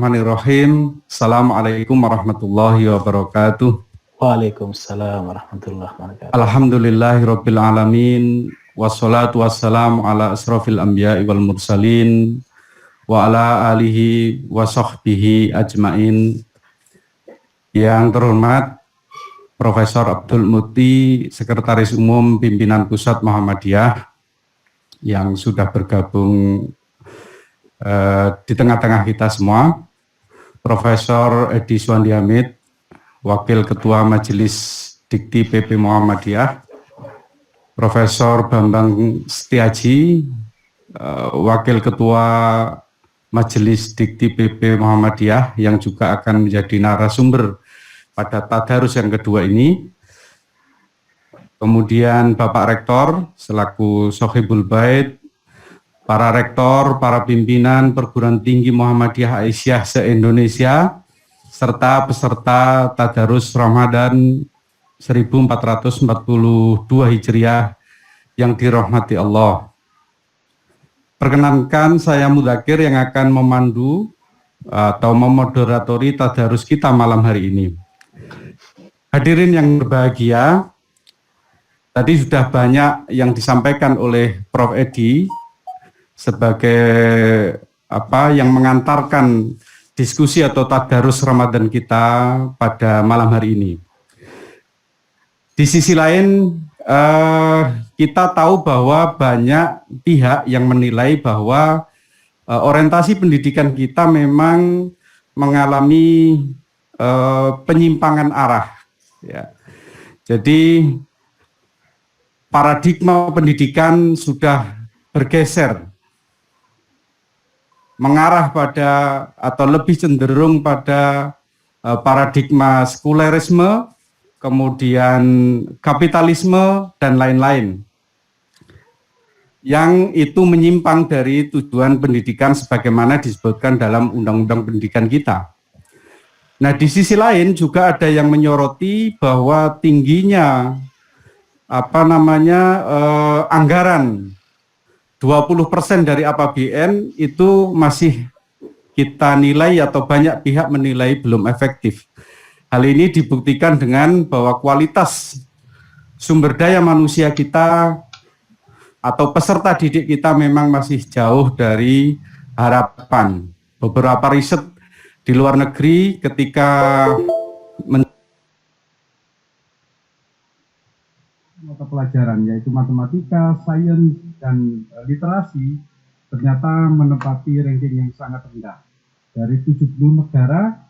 Bismillahirrahmanirrahim. Assalamualaikum warahmatullahi wabarakatuh. Waalaikumsalam warahmatullahi wabarakatuh. Alhamdulillahirabbil alamin wassalatu wassalamu ala asrofil anbiya'i wal mursalin wa ala alihi wa sahbihi ajmain. Yang terhormat Profesor Abdul Muti, Sekretaris Umum Pimpinan Pusat Muhammadiyah yang sudah bergabung di tengah-tengah kita semua, Profesor Edi Suwandi Hamid, Wakil Ketua Majelis Dikti PP Muhammadiyah, Profesor Bambang Setiaji, Wakil Ketua Majelis Dikti PP Muhammadiyah yang juga akan menjadi narasumber pada tadarus yang kedua ini. Kemudian Bapak Rektor selaku Sohibul Bait, para rektor, para pimpinan perguruan tinggi Muhammadiyah Aisyah se-Indonesia, serta peserta Tadarus Ramadan 1442 Hijriah yang dirahmati Allah. Perkenankan saya Mudakir yang akan memandu atau memoderatori Tadarus kita malam hari ini. Hadirin yang berbahagia, tadi sudah banyak yang disampaikan oleh Prof. Edi sebagai yang mengantarkan diskusi atau tadarus Ramadan kita pada malam hari ini. Di sisi lain, kita tahu bahwa banyak pihak yang menilai bahwa orientasi pendidikan kita memang mengalami penyimpangan arah. Ya. Jadi paradigma pendidikan sudah bergeser, mengarah pada atau lebih cenderung pada paradigma sekulerisme, kemudian kapitalisme, dan lain-lain. Yang itu menyimpang dari tujuan pendidikan sebagaimana disebutkan dalam Undang-Undang Pendidikan kita. Nah, di sisi lain juga ada yang menyoroti bahwa tingginya anggaran 20% dari APBN itu masih kita nilai atau banyak pihak menilai belum efektif. Hal ini dibuktikan dengan bahwa kualitas sumber daya manusia kita atau peserta didik kita memang masih jauh dari harapan. Beberapa riset di luar negeri ketika mata pelajaran yaitu matematika, sains, dan literasi ternyata menempati ranking yang sangat rendah. Dari 70 negara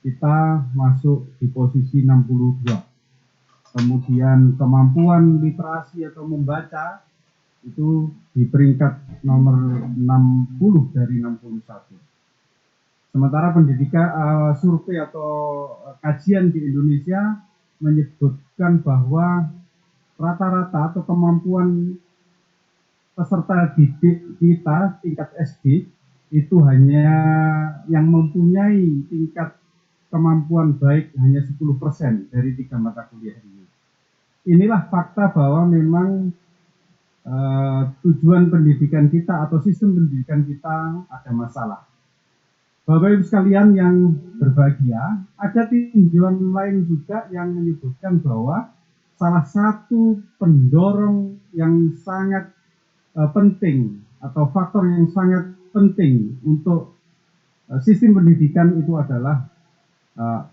kita masuk di posisi 62. Kemudian kemampuan literasi atau membaca itu di peringkat nomor 60 dari 61. Sementara pendidikan survei atau kajian di Indonesia menyebutkan bahwa rata-rata atau kemampuan peserta didik kita tingkat SD itu hanya yang mempunyai tingkat kemampuan baik hanya 10% dari 3 mata kuliah ini. Inilah fakta bahwa memang tujuan pendidikan kita atau sistem pendidikan kita ada masalah. Bapak Ibu sekalian yang berbahagia, ada tinjauan lain juga yang menyebutkan bahwa salah satu pendorong yang sangat penting atau faktor yang sangat penting untuk sistem pendidikan itu adalah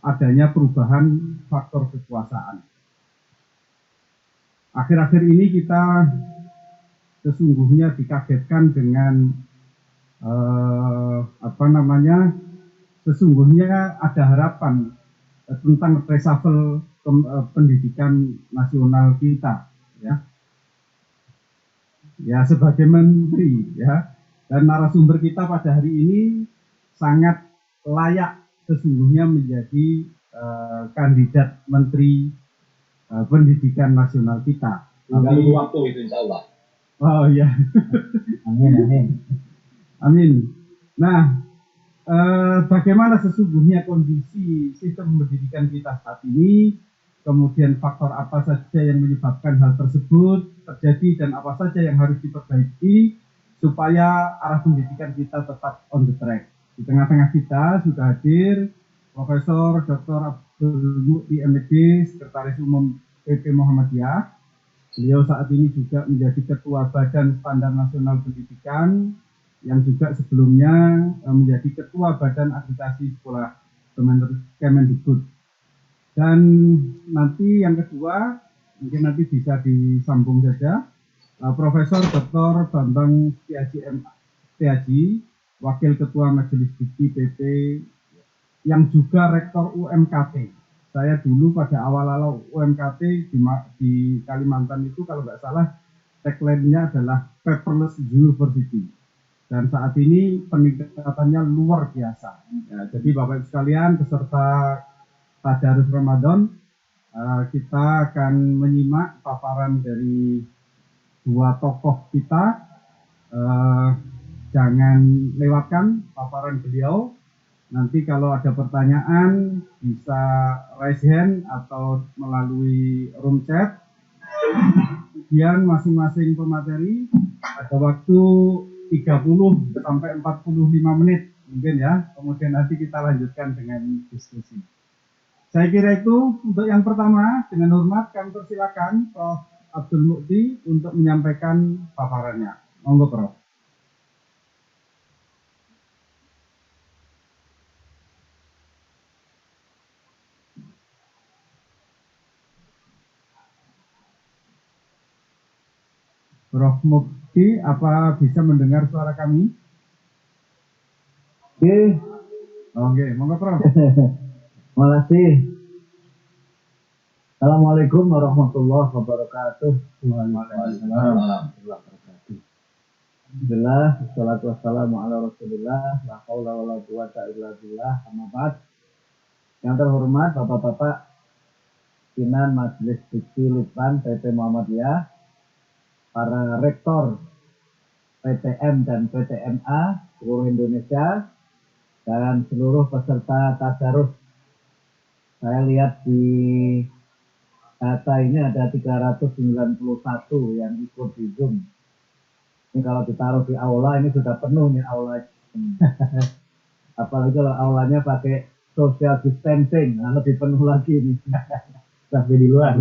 adanya perubahan faktor kekuasaan. Akhir-akhir ini kita sesungguhnya dikagetkan dengan sesungguhnya ada harapan tentang reshuffle pendidikan nasional kita, ya sebagai menteri, ya, dan narasumber kita pada hari ini sangat layak sesungguhnya menjadi kandidat menteri pendidikan nasional kita. Tinggal waktu itu insya Allah. Oh ya, amin. Nah, bagaimana sesungguhnya kondisi sistem pendidikan kita saat ini, kemudian faktor apa saja yang menyebabkan hal tersebut terjadi dan apa saja yang harus diperbaiki supaya arah pendidikan kita tetap on the track. Di tengah-tengah kita sudah hadir Profesor Dr. Abdul Mukti MD, Sekretaris Umum PP Muhammadiyah. Beliau saat ini juga menjadi Ketua Badan Standar Nasional Pendidikan, yang juga sebelumnya menjadi Ketua Badan Akreditasi Sekolah Kemendikbud. Dan nanti yang kedua, mungkin nanti bisa disambung saja, Profesor Dr. Bambang Setiaji, Wakil Ketua Majelis Dikti PP, yang juga Rektor UMKT. Saya dulu pada awal-awal UMKT di Kalimantan itu kalau nggak salah tagline-nya adalah Paperless University. Dan saat ini peningkatannya luar biasa. Ya, jadi Bapak Ibu sekalian, peserta Tadarus Ramadan, kita akan menyimak paparan dari dua tokoh kita. Jangan lewatkan paparan beliau. Nanti kalau ada pertanyaan bisa raise hand atau melalui room chat. Kemudian masing-masing pemateri ada waktu 30 sampai 45 menit mungkin ya. Kemudian nanti kita lanjutkan dengan diskusi. Saya kira itu untuk yang pertama. Dengan hormat kami persilakan Prof. Abdul Mukti untuk menyampaikan paparannya. Monggo Prof. Prof. Mukti, apa bisa mendengar suara kami? Oke. Oke, monggo Prof. Terima kasih. Assalamualaikum warahmatullahi wabarakatuh. Waalaikumsalam. Alhamdulillah, wassalatu wassalamu ala Rasulillah, la haula wala quwata illa billah, amma ba'd. Yang terhormat Bapak-bapak pimpinan Majelis Dikti Litbang PP Muhammadiyah, para rektor PTM dan PTMA seluruh Indonesia, dan seluruh peserta tadarus. Saya lihat di data ini ada 391 yang ikut di Zoom. Ini kalau ditaruh di aula ini sudah penuh nih aula. Apalagi kalau aulanya pakai social distancing, nah lebih penuh lagi nih. Sampai di luar.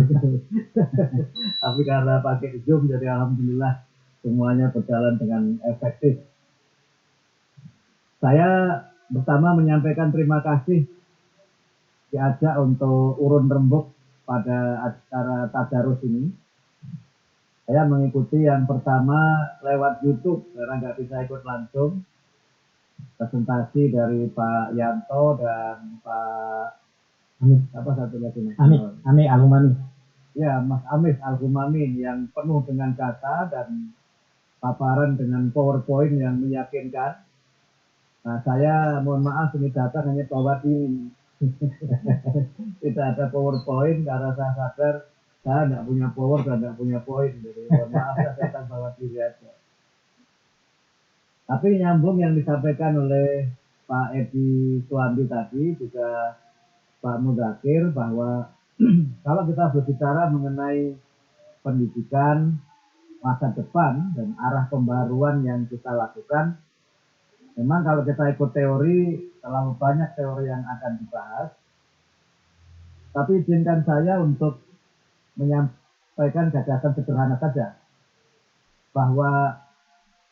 Tapi karena pakai Zoom, jadi alhamdulillah semuanya berjalan dengan efektif. Saya pertama menyampaikan terima kasih diajak untuk urun rembuk pada acara tadarus ini. Saya mengikuti yang pertama lewat YouTube karena nggak bisa ikut langsung. Presentasi dari Pak Yanto dan Pak Amis, apa satu lagi nih? Amis Al-Humami. Ya, Mas Amis Al-Humami yang penuh dengan kata dan paparan dengan PowerPoint yang meyakinkan. Nah, saya mohon maaf ini data hanya bawa diri. Tidak ada PowerPoint karena saya sadar saya tidak punya power dan tidak punya poin. Jadi mohon maaf saya akan bawa diri aja. Tapi nyambung yang disampaikan oleh Pak Edi Suwandi tadi, juga Pak Mudakir, bahwa kalau kita berbicara mengenai pendidikan masa depan dan arah pembaruan yang kita lakukan, memang kalau kita ikut teori, terlalu banyak teori yang akan dibahas. Tapi izinkan saya untuk menyampaikan gagasan sederhana saja, bahwa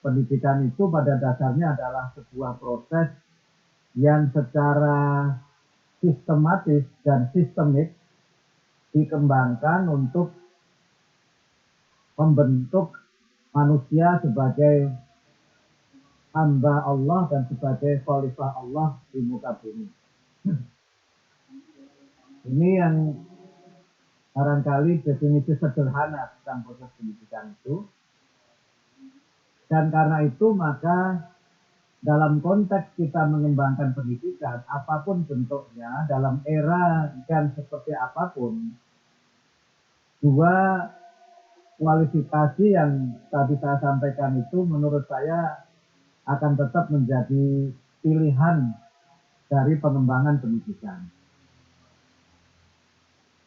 pendidikan itu pada dasarnya adalah sebuah proses yang secara sistematis dan sistemik dikembangkan untuk membentuk manusia sebagai hamba Allah dan sebagai khalifah Allah di muka bumi. Ini yang barangkali definisi sederhana tentang proses pendidikan itu. Dan karena itu maka dalam konteks kita mengembangkan pendidikan, apapun bentuknya, dalam era dan seperti apapun, dua kualifikasi yang tadi saya sampaikan itu menurut saya akan tetap menjadi pilihan dari pengembangan pendidikan.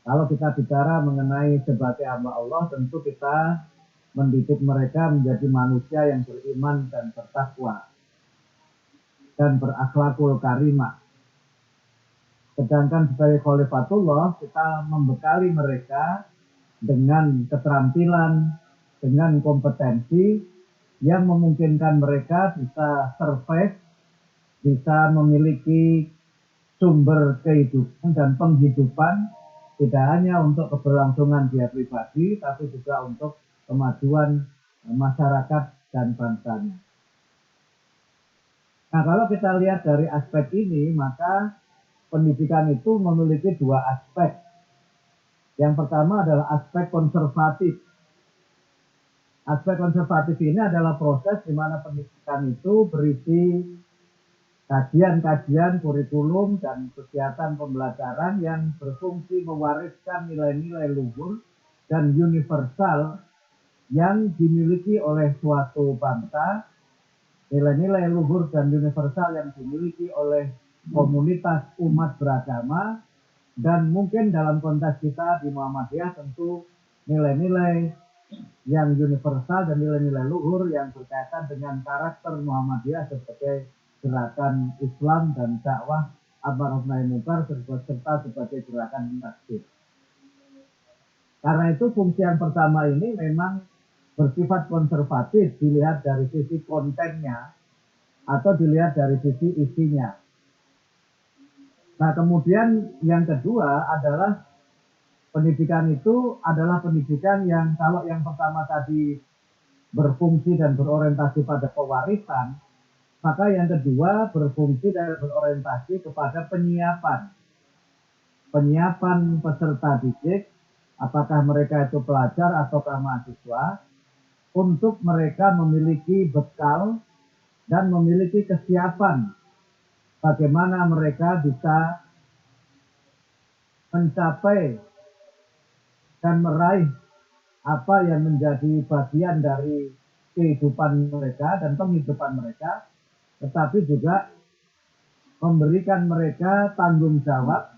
Kalau kita bicara mengenai sebagai hamba Allah, tentu kita mendidik mereka menjadi manusia yang beriman dan bertakwa. dan berakhlakul karimah. Sedangkan sebagai khalifatullah, kita membekali mereka dengan keterampilan, dengan kompetensi yang memungkinkan mereka bisa survive, bisa memiliki sumber kehidupan dan penghidupan, tidak hanya untuk keberlangsungan dia pribadi, tapi juga untuk kemajuan masyarakat dan bangsanya. Nah, kalau kita lihat dari aspek ini, maka pendidikan itu memiliki dua aspek. Yang pertama adalah aspek konservatif. Aspek konservatif ini adalah proses di mana pendidikan itu berisi kajian-kajian, kurikulum, dan kegiatan pembelajaran yang berfungsi mewariskan nilai-nilai luhur dan universal yang dimiliki oleh suatu bangsa, nilai-nilai luhur dan universal yang dimiliki oleh komunitas umat beragama, dan mungkin dalam konteks kita di Muhammadiyah tentu nilai-nilai yang universal dan nilai-nilai luhur yang berkaitan dengan karakter Muhammadiyah sebagai gerakan Islam dan dakwah amar ma'ruf nahi munkar serta sebagai gerakan takbir. Karena itu fungsi yang pertama ini memang bersifat konservatif, dilihat dari sisi kontennya atau dilihat dari sisi isinya. Nah, kemudian yang kedua adalah pendidikan itu adalah pendidikan yang kalau yang pertama tadi berfungsi dan berorientasi pada pewarisan, maka yang kedua berfungsi dan berorientasi kepada penyiapan. Penyiapan peserta didik, apakah mereka itu pelajar ataukah mahasiswa, untuk mereka memiliki bekal dan memiliki kesiapan bagaimana mereka bisa mencapai dan meraih apa yang menjadi bagian dari kehidupan mereka dan penghidupan mereka, tetapi juga memberikan mereka tanggung jawab,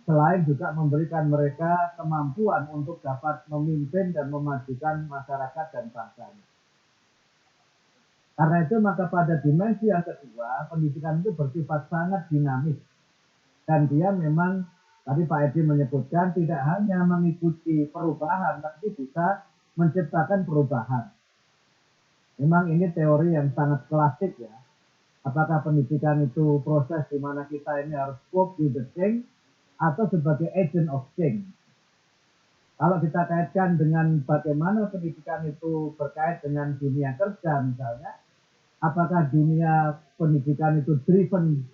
selain juga memberikan mereka kemampuan untuk dapat memimpin dan memajukan masyarakat dan bangsanya. Karena itu maka pada dimensi yang kedua, pendidikan itu bersifat sangat dinamis. Dan dia memang, tadi Pak Edi menyebutkan, tidak hanya mengikuti perubahan, tapi bisa menciptakan perubahan. Memang ini teori yang sangat klasik ya. Apakah pendidikan itu proses di mana kita ini harus cope with the change, atau sebagai agent of change. Kalau kita kaitkan dengan bagaimana pendidikan itu berkait dengan dunia kerja misalnya, apakah dunia pendidikan itu driven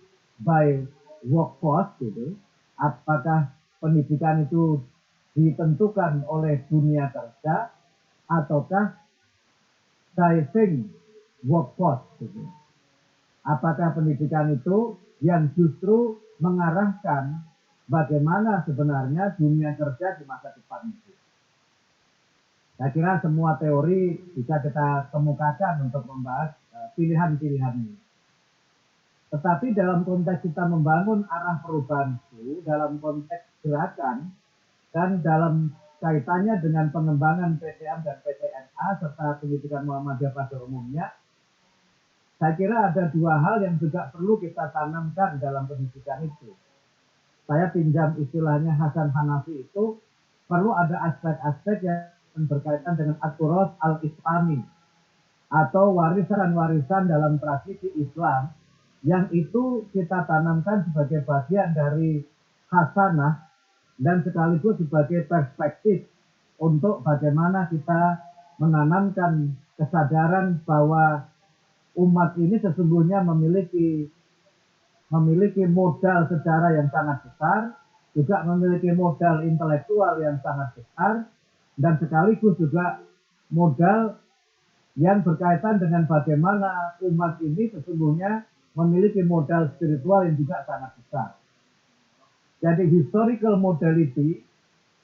by workforce gitu, apakah pendidikan itu ditentukan oleh dunia kerja, ataukah driving workforce gitu. Apakah pendidikan itu yang justru mengarahkan bagaimana sebenarnya dunia kerja di masa depan itu. Saya kira semua teori bisa kita kemukakan untuk membahas pilihan-pilihan ini. Tetapi dalam konteks kita membangun arah perubahan itu, dalam konteks gerakan, dan dalam kaitannya dengan pengembangan PTM dan PTNA serta pendidikan Muhammadiyah pada umumnya, saya kira ada dua hal yang juga perlu kita tanamkan dalam pendidikan itu. Saya pinjam istilahnya Hasan Hanafi itu, perlu ada aspek-aspek yang berkaitan dengan aturas al-islami atau warisan-warisan dalam tradisi Islam yang itu kita tanamkan sebagai bagian dari hasanah dan sekaligus sebagai perspektif untuk bagaimana kita menanamkan kesadaran bahwa umat ini sesungguhnya memiliki modal sejarah yang sangat besar, juga memiliki modal intelektual yang sangat besar, dan sekaligus juga modal yang berkaitan dengan bagaimana umat ini sesungguhnya memiliki modal spiritual yang juga sangat besar. Jadi historical modality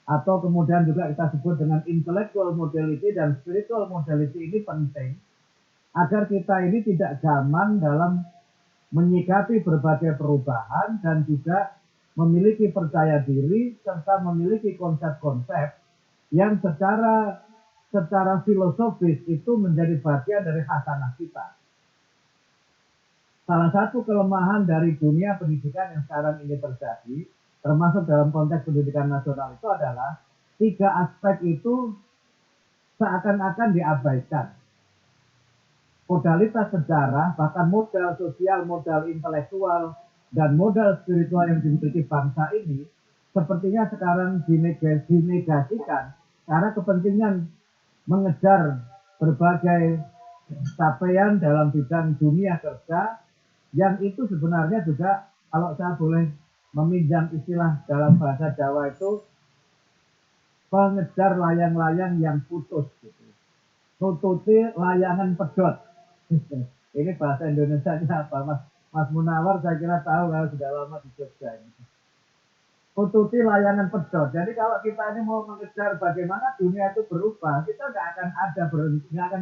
atau kemudian juga kita sebut dengan intellectual modality dan spiritual modality ini penting agar kita ini tidak gaman dalam menyikapi berbagai perubahan dan juga memiliki percaya diri serta memiliki konsep-konsep yang secara filosofis itu menjadi bagian dari hasanah kita. salah satu kelemahan dari dunia pendidikan yang sekarang ini terjadi, termasuk dalam konteks pendidikan nasional itu adalah 3 aspek itu seakan-akan diabaikan. Modalitas sejarah, bahkan modal sosial, modal intelektual, dan modal spiritual yang dimiliki bangsa ini sepertinya sekarang dinegasikan karena kepentingan mengejar berbagai capaian dalam bidang dunia kerja yang itu sebenarnya juga, kalau saya boleh meminjam istilah dalam bahasa Jawa itu, pengejar layang-layang yang putus gitu. Nututi layangan pedot. Ini bahasa Indonesianya apa, Mas Munawar saya kira tahu kalau sudah lama di Jogja ini. Nututi layangan pedot. Jadi kalau kita ini mau mengejar bagaimana dunia itu berubah, kita nggak akan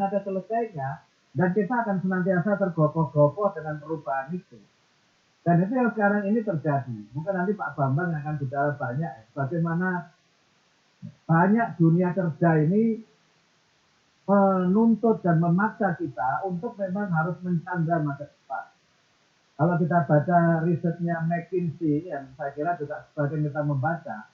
ada selesainya, dan kita akan senantiasa tergopoh-gopoh dengan perubahan itu. Dan itu yang sekarang ini terjadi. Mungkin nanti Pak Bambang yang akan bicara banyak, bagaimana banyak dunia kerja ini menuntut dan memaksa kita untuk memang harus mencanda masa depan. Kalau kita baca risetnya McKinsey, yang saya kira juga sebagian kita membaca,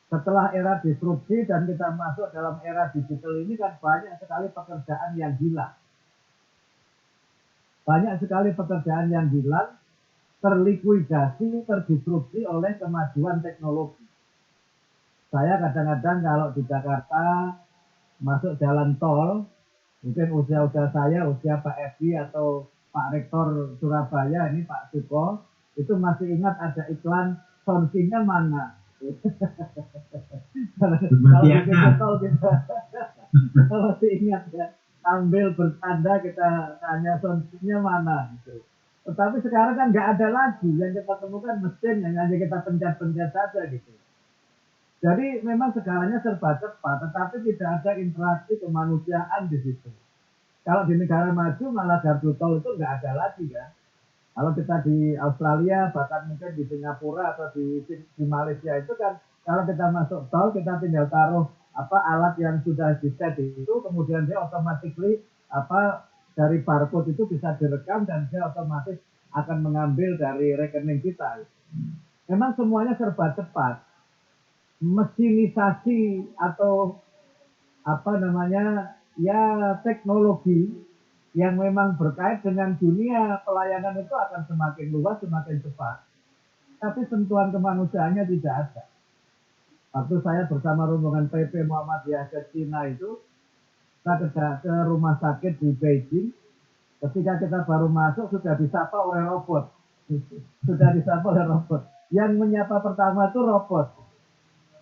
setelah era disrupsi dan kita masuk dalam era digital ini kan banyak sekali pekerjaan yang hilang. Banyak sekali pekerjaan yang hilang, terlikuidasi, terdisrupsi oleh kemajuan teknologi. Saya kadang-kadang kalau di Jakarta masuk jalan tol, mungkin usia-usia saya, usia Pak Edi atau Pak Rektor Surabaya, ini Pak Suko, itu masih ingat ada iklan sounding-nya mana. Kalau kita tol kita masih ingat ya, sambil bertanda kita tanya sounding-nya mana. Gitu. Tetapi sekarang kan nggak ada lagi, yang kita temukan mesin yang hanya kita pencet-pencet saja gitu. Jadi memang segalanya serba cepat, tetapi tidak ada interaksi kemanusiaan di situ. Kalau di negara maju malah gardu tol itu nggak ada lagi ya. Kalau kita di Australia, bahkan mungkin di Singapura atau di Malaysia itu kan, kalau kita masuk tol kita tinggal taruh alat yang sudah di-set itu, kemudian dia automatically dari barcode itu bisa direkam dan dia otomatis akan mengambil dari rekening kita. Memang semuanya serba cepat. Mesinisasi atau teknologi yang memang berkait dengan dunia pelayanan itu akan semakin luas, semakin cepat. Tapi sentuhan kemanusiaannya tidak ada. Waktu saya bersama rombongan PP Muhammadiyah ke Cina itu, kita ke rumah sakit di Beijing. Ketika kita baru masuk sudah disapa oleh robot. Yang menyapa pertama itu robot.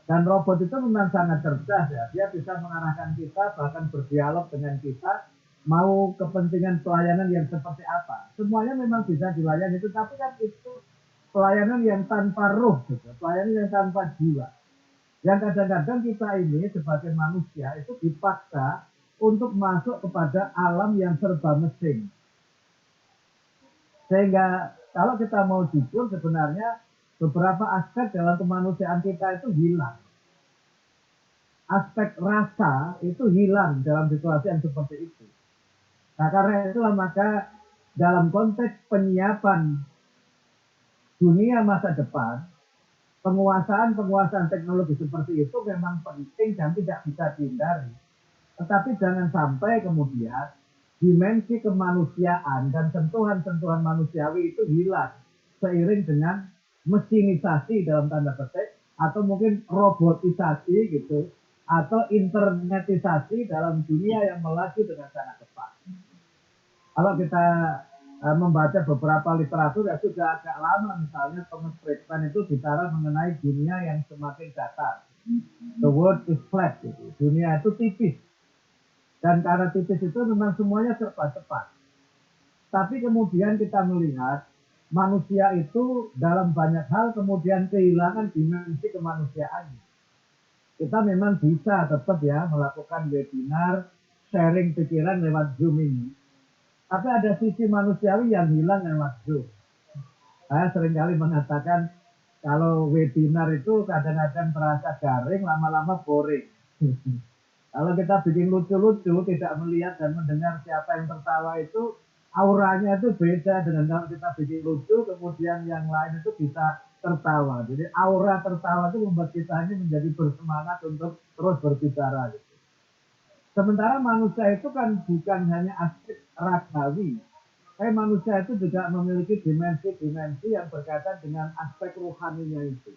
Dan robot itu memang sangat cerdas ya. Dia bisa mengarahkan kita, bahkan berdialog dengan kita, mau kepentingan pelayanan yang seperti apa. Semuanya memang bisa dilayani itu, tapi kan itu pelayanan yang tanpa ruh, gitu. Pelayanan yang tanpa jiwa. Yang kadang-kadang kita ini sebagai manusia itu dipaksa untuk masuk kepada alam yang serba mesin. Sehingga kalau kita mau jujur, sebenarnya beberapa aspek dalam kemanusiaan kita itu hilang. Aspek rasa itu hilang dalam situasi yang seperti itu. Nah, karena itulah maka dalam konteks penyiapan dunia masa depan, penguasaan teknologi seperti itu memang penting dan tidak bisa dihindari. Tetapi jangan sampai kemudian dimensi kemanusiaan dan sentuhan-sentuhan manusiawi itu hilang seiring dengan mesinisasi dalam tanda petik, atau mungkin robotisasi gitu, atau internetisasi dalam dunia yang melaju dengan sangat cepat. Kalau kita membaca beberapa literatur ya sudah agak lama, misalnya Thomas Friedman itu bicara mengenai dunia yang semakin datar. The world is flat, gitu. Dunia itu tipis. Dan karena tipis itu memang semuanya serba cepat. Tapi kemudian kita melihat manusia itu dalam banyak hal kemudian kehilangan dimensi kemanusiaannya. Kita memang bisa tetap ya melakukan webinar, sharing pikiran lewat Zoom ini. Tapi ada sisi manusiawi yang hilang lewat Zoom. Saya seringkali mengatakan kalau webinar itu kadang-kadang terasa garing, lama-lama boring. Kalau kita bikin lucu-lucu, tidak melihat dan mendengar siapa yang tertawa itu, auranya itu beda dengan kalau kita bikin lucu, kemudian yang lain itu bisa tertawa. Jadi aura tertawa itu membuat kita ini menjadi bersemangat untuk terus berbicara. Gitu. Sementara manusia itu kan bukan hanya aspek ragawi, tapi manusia itu juga memiliki dimensi-dimensi yang berkaitan dengan aspek rohaninya itu.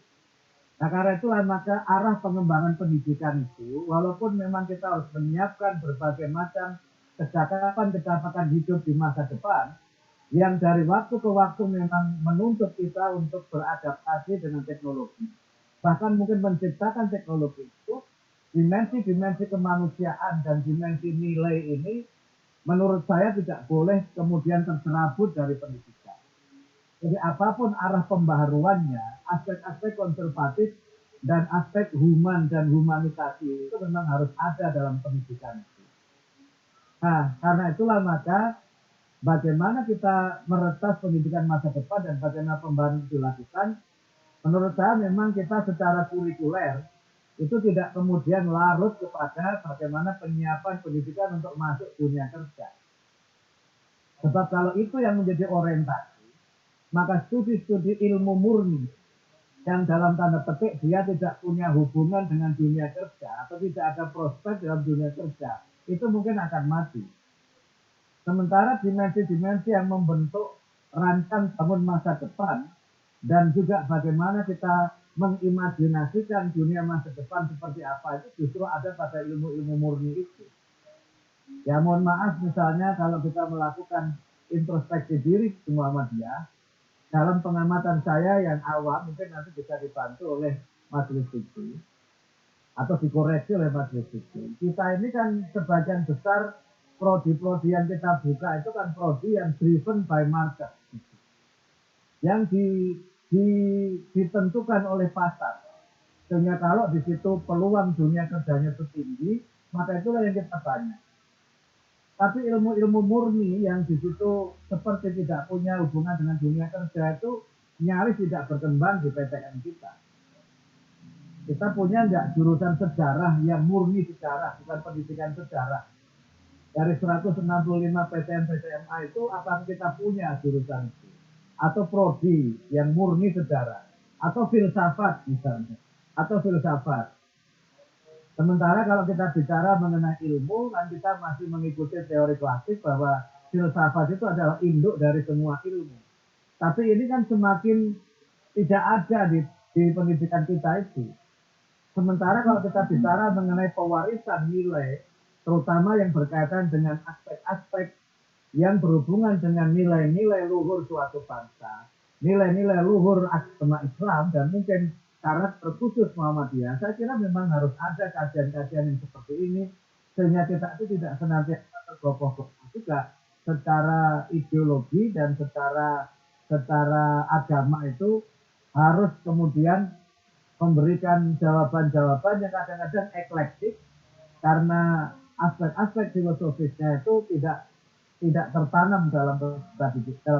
Nah karena itulah maka arah pengembangan pendidikan itu, walaupun memang kita harus menyiapkan berbagai macam kecakapan-kecakapan hidup di masa depan, yang dari waktu ke waktu memang menuntut kita untuk beradaptasi dengan teknologi. Bahkan mungkin menciptakan teknologi itu, dimensi-dimensi kemanusiaan dan dimensi nilai ini menurut saya tidak boleh kemudian terserabut dari pendidikan. Jadi apapun arah pembaharuannya, aspek-aspek konservatif dan aspek human dan humanisasi itu memang harus ada dalam pendidikan itu. Nah, karena itulah maka bagaimana kita meretas pendidikan masa depan dan bagaimana pembaharuan dilakukan, menurut saya memang kita secara kurikuler itu tidak kemudian larut kepada bagaimana penyiapan pendidikan untuk masuk dunia kerja. Sebab kalau itu yang menjadi orientasi, maka studi-studi ilmu murni yang dalam tanda petik dia tidak punya hubungan dengan dunia kerja atau tidak ada prospek dalam dunia kerja, itu mungkin akan mati. Sementara dimensi-dimensi yang membentuk rancang bangun masa depan dan juga bagaimana kita mengimajinasikan dunia masa depan seperti apa itu justru ada pada ilmu-ilmu murni itu. Ya mohon maaf misalnya kalau kita melakukan introspeksi diri di Muhammadiyah, dalam pengamatan saya yang awam mungkin nanti bisa dibantu oleh majelis fikih atau dikoreksi oleh majelis fikih. Kita ini kan sebagian besar prodi-prodi yang kita buka itu kan prodi yang driven by market, yang ditentukan oleh pasar. Sehingga kalau di situ peluang dunia kerjanya itu tinggi, maka itulah yang kita banyak. Tapi ilmu-ilmu murni yang di situ seperti tidak punya hubungan dengan dunia kerja itu nyaris tidak berkembang di PTN kita. Kita punya nggak jurusan sejarah yang murni sejarah, bukan pendidikan sejarah. Dari 165 PTN PTMA itu apakah kita punya jurusan itu? Atau prodi yang murni sejarah, atau filsafat misalnya, atau filsafat. Sementara kalau kita bicara mengenai ilmu, kan kita masih mengikuti teori klasik bahwa filsafat itu adalah induk dari semua ilmu. Tapi ini kan semakin tidak ada di pendidikan kita itu. Sementara kalau kita bicara mengenai pewarisan nilai, terutama yang berkaitan dengan aspek-aspek yang berhubungan dengan nilai-nilai luhur suatu bangsa, nilai-nilai luhur agama Islam, dan mungkin karakter khusus Muhammadiyah, saya kira memang harus ada kajian-kajian yang seperti ini, sehingga kita itu tidak senantiasa tergopoh-gopoh juga secara ideologi dan secara agama itu harus kemudian memberikan jawaban-jawaban yang kadang-kadang eklektik, karena aspek-aspek filosofisnya itu tidak tertanam dalam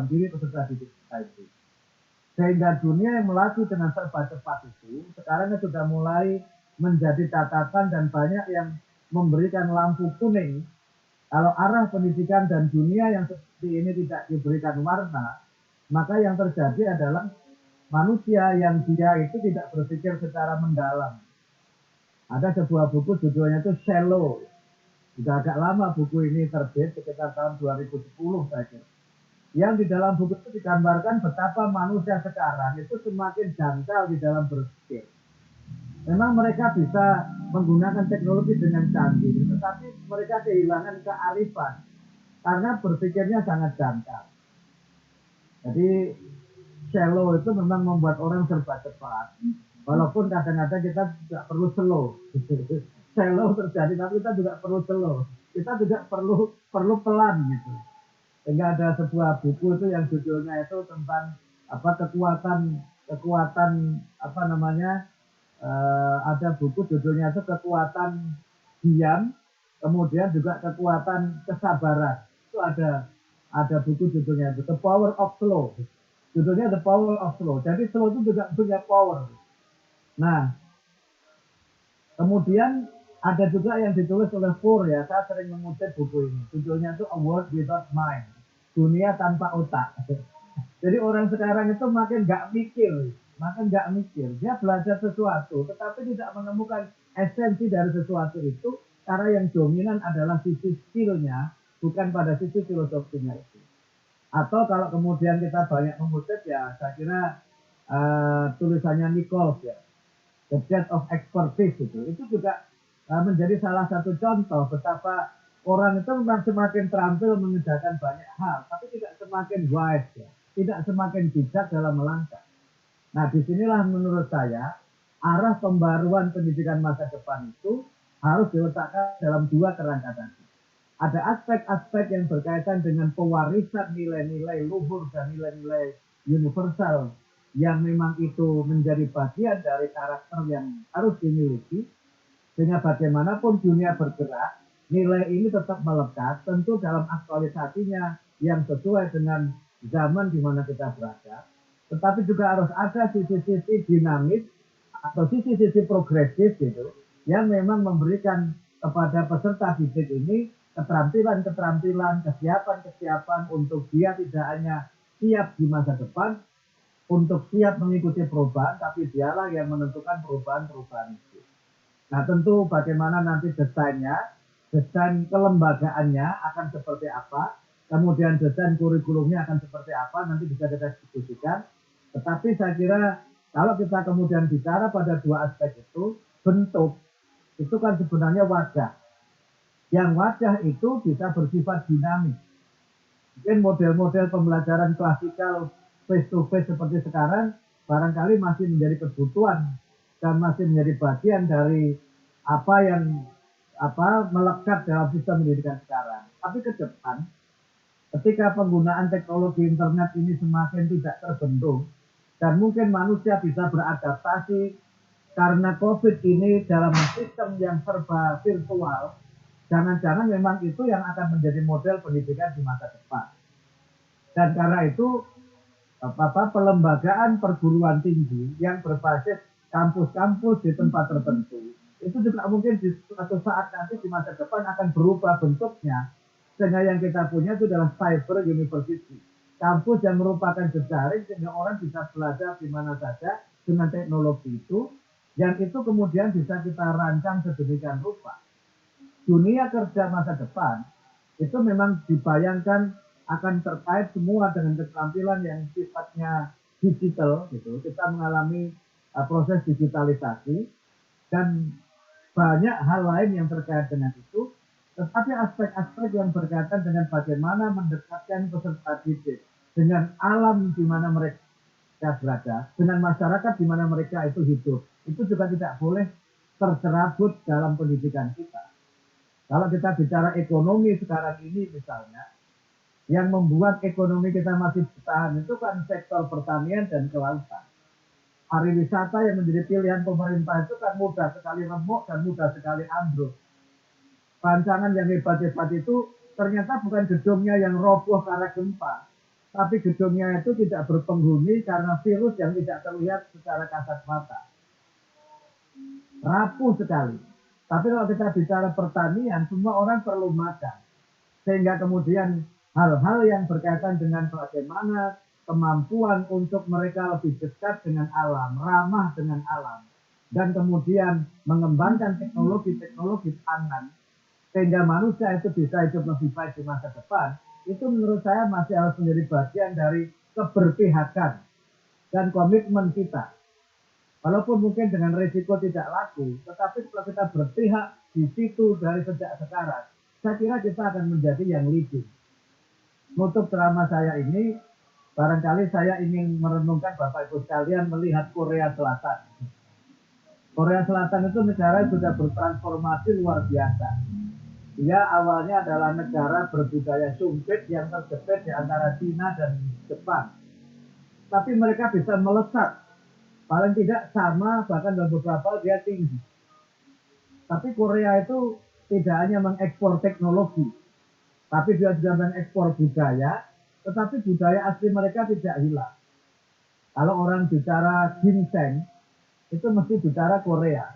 diri peserta didik kita itu. Sehingga dunia yang melaju dengan serba cepat itu sekarang sudah mulai menjadi catatan dan banyak yang memberikan lampu kuning. Kalau arah pendidikan dan dunia yang seperti ini tidak diberikan warna, maka yang terjadi adalah manusia yang dia itu tidak berpikir secara mendalam. Ada sebuah buku judulnya itu Shallow. Sudah agak lama buku ini terbit, sekitar tahun 2010 saya kira. Yang di dalam buku itu digambarkan betapa manusia sekarang itu semakin janggal di dalam berpikir. Memang mereka bisa menggunakan teknologi dengan canggih, tetapi mereka kehilangan kearifan karena berpikirnya sangat janggal. Jadi shallow itu memang membuat orang serba cepat. Walaupun kadang-kadang kita juga perlu slow. Shallow terjadi, tapi kita juga perlu slow. Kita juga perlu pelan gitu. Sehingga ada sebuah buku itu yang judulnya itu tentang kekuatan apa namanya, ada buku judulnya itu kekuatan diam, kemudian juga kekuatan kesabaran. Itu ada buku judulnya itu The Power of Slow. Judulnya The Power of Slow. Jadi slow itu juga punya power. Nah, kemudian ada juga yang ditulis oleh Fur ya. Saya sering mengutip buku ini. Judulnya itu A World Without Mind. dunia tanpa otak. Jadi orang sekarang itu makin nggak mikir, makin nggak mikir. Dia belajar sesuatu, tetapi tidak menemukan esensi dari sesuatu itu, karena yang dominan adalah sisi skillnya, bukan pada sisi filosofinya itu. Atau kalau kemudian kita banyak mengutip ya, saya kira tulisannya Nichols ya, The Death of Expertise itu juga menjadi salah satu contoh betapa orang itu memang semakin terampil mengerjakan banyak hal, tapi tidak semakin wise ya, tidak semakin bijak dalam melangkah. Nah, disinilah menurut saya arah pembaruan pendidikan masa depan itu harus diletakkan dalam dua kerangka tadi. Ada aspek-aspek yang berkaitan dengan pewarisan nilai-nilai luhur dan nilai-nilai universal yang memang itu menjadi bagian dari karakter yang harus dimiliki, sehingga bagaimanapun dunia bergerak, nilai ini tetap melekat, tentu dalam aktualisasinya yang sesuai dengan zaman di mana kita berada, tetapi juga harus ada sisi-sisi dinamis atau sisi-sisi progresif gitu, yang memang memberikan kepada peserta didik ini keterampilan-keterampilan, kesiapan-kesiapan untuk dia tidak hanya siap di masa depan, untuk siap mengikuti perubahan, tapi dialah yang menentukan perubahan-perubahan itu. Nah, tentu bagaimana nanti desainnya, desain kelembagaannya akan seperti apa, kemudian desain kurikulumnya akan seperti apa, nanti bisa kita diskusikan. Tetapi saya kira kalau kita kemudian bicara pada dua aspek itu, bentuk itu kan sebenarnya wajah. Yang wajah itu bisa bersifat dinamis. Mungkin model-model pembelajaran klasikal face-to-face seperti sekarang barangkali masih menjadi kebutuhan dan masih menjadi bagian dari apa yang melekat dalam sistem pendidikan sekarang. Tapi ke depan, ketika penggunaan teknologi internet ini semakin tidak terbendung dan mungkin manusia bisa beradaptasi karena COVID ini dalam sistem yang serba virtual, jangan-jangan memang itu yang akan menjadi model pendidikan di masa depan. Dan karena itu pelembagaan perguruan tinggi yang berbasis kampus-kampus di tempat tertentu itu juga mungkin di suatu saat nanti di masa depan akan berubah bentuknya, sehingga yang kita punya itu adalah cyber university, kampus yang merupakan jejaring sehingga orang bisa belajar di mana saja dengan teknologi itu, yang itu kemudian bisa kita rancang sedemikian rupa. Dunia kerja masa depan itu memang dibayangkan akan terkait semua dengan keterampilan yang sifatnya digital gitu. Kita mengalami proses digitalisasi dan banyak hal lain yang terkait dengan itu, tetapi aspek-aspek yang berkaitan dengan bagaimana mendekatkan peserta didik dengan alam di mana mereka berada, dengan masyarakat di mana mereka itu hidup, itu juga tidak boleh tercerabut dalam pendidikan kita. Kalau kita bicara ekonomi sekarang ini misalnya, yang membuat ekonomi kita masih bertahan itu kan sektor pertanian dan kelautan. Pariwisata yang menjadi pilihan pemerintah itu kan mudah sekali remuk dan mudah sekali ambruk. Rancangan yang hebat-hebat itu ternyata bukan gedungnya yang roboh karena gempa, tapi gedungnya itu tidak berpenghuni karena virus yang tidak terlihat secara kasat mata. Rapuh sekali. Tapi kalau kita bicara pertanian, semua orang perlu makan. Sehingga kemudian hal-hal yang berkaitan dengan bagaimana kemampuan untuk mereka lebih dekat dengan alam, ramah dengan alam, dan kemudian mengembangkan teknologi-teknologi pangan, sehingga manusia itu bisa hidup lebih baik di masa depan, itu menurut saya masih harus menjadi bagian dari keberpihakan dan komitmen kita. Walaupun mungkin dengan risiko tidak laku, tetapi kalau kita berpihak di situ dari sejak sekarang, saya kira kita akan menjadi yang leading. Nutup ceramah saya ini, barangkali saya ingin merenungkan Bapak Ibu sekalian melihat Korea Selatan. Korea Selatan itu negara yang sudah bertransformasi luar biasa. Dia awalnya adalah negara berbudaya sempit yang terjepit di antara Cina dan Jepang. Tapi mereka bisa melesat. Paling tidak sama, bahkan dalam beberapa dia tinggi. Tapi Korea itu tidak hanya mengekspor teknologi, tapi dia juga mengekspor budaya, tetapi budaya asli mereka tidak hilang. Kalau orang bicara ginseng, itu mesti bicara Korea.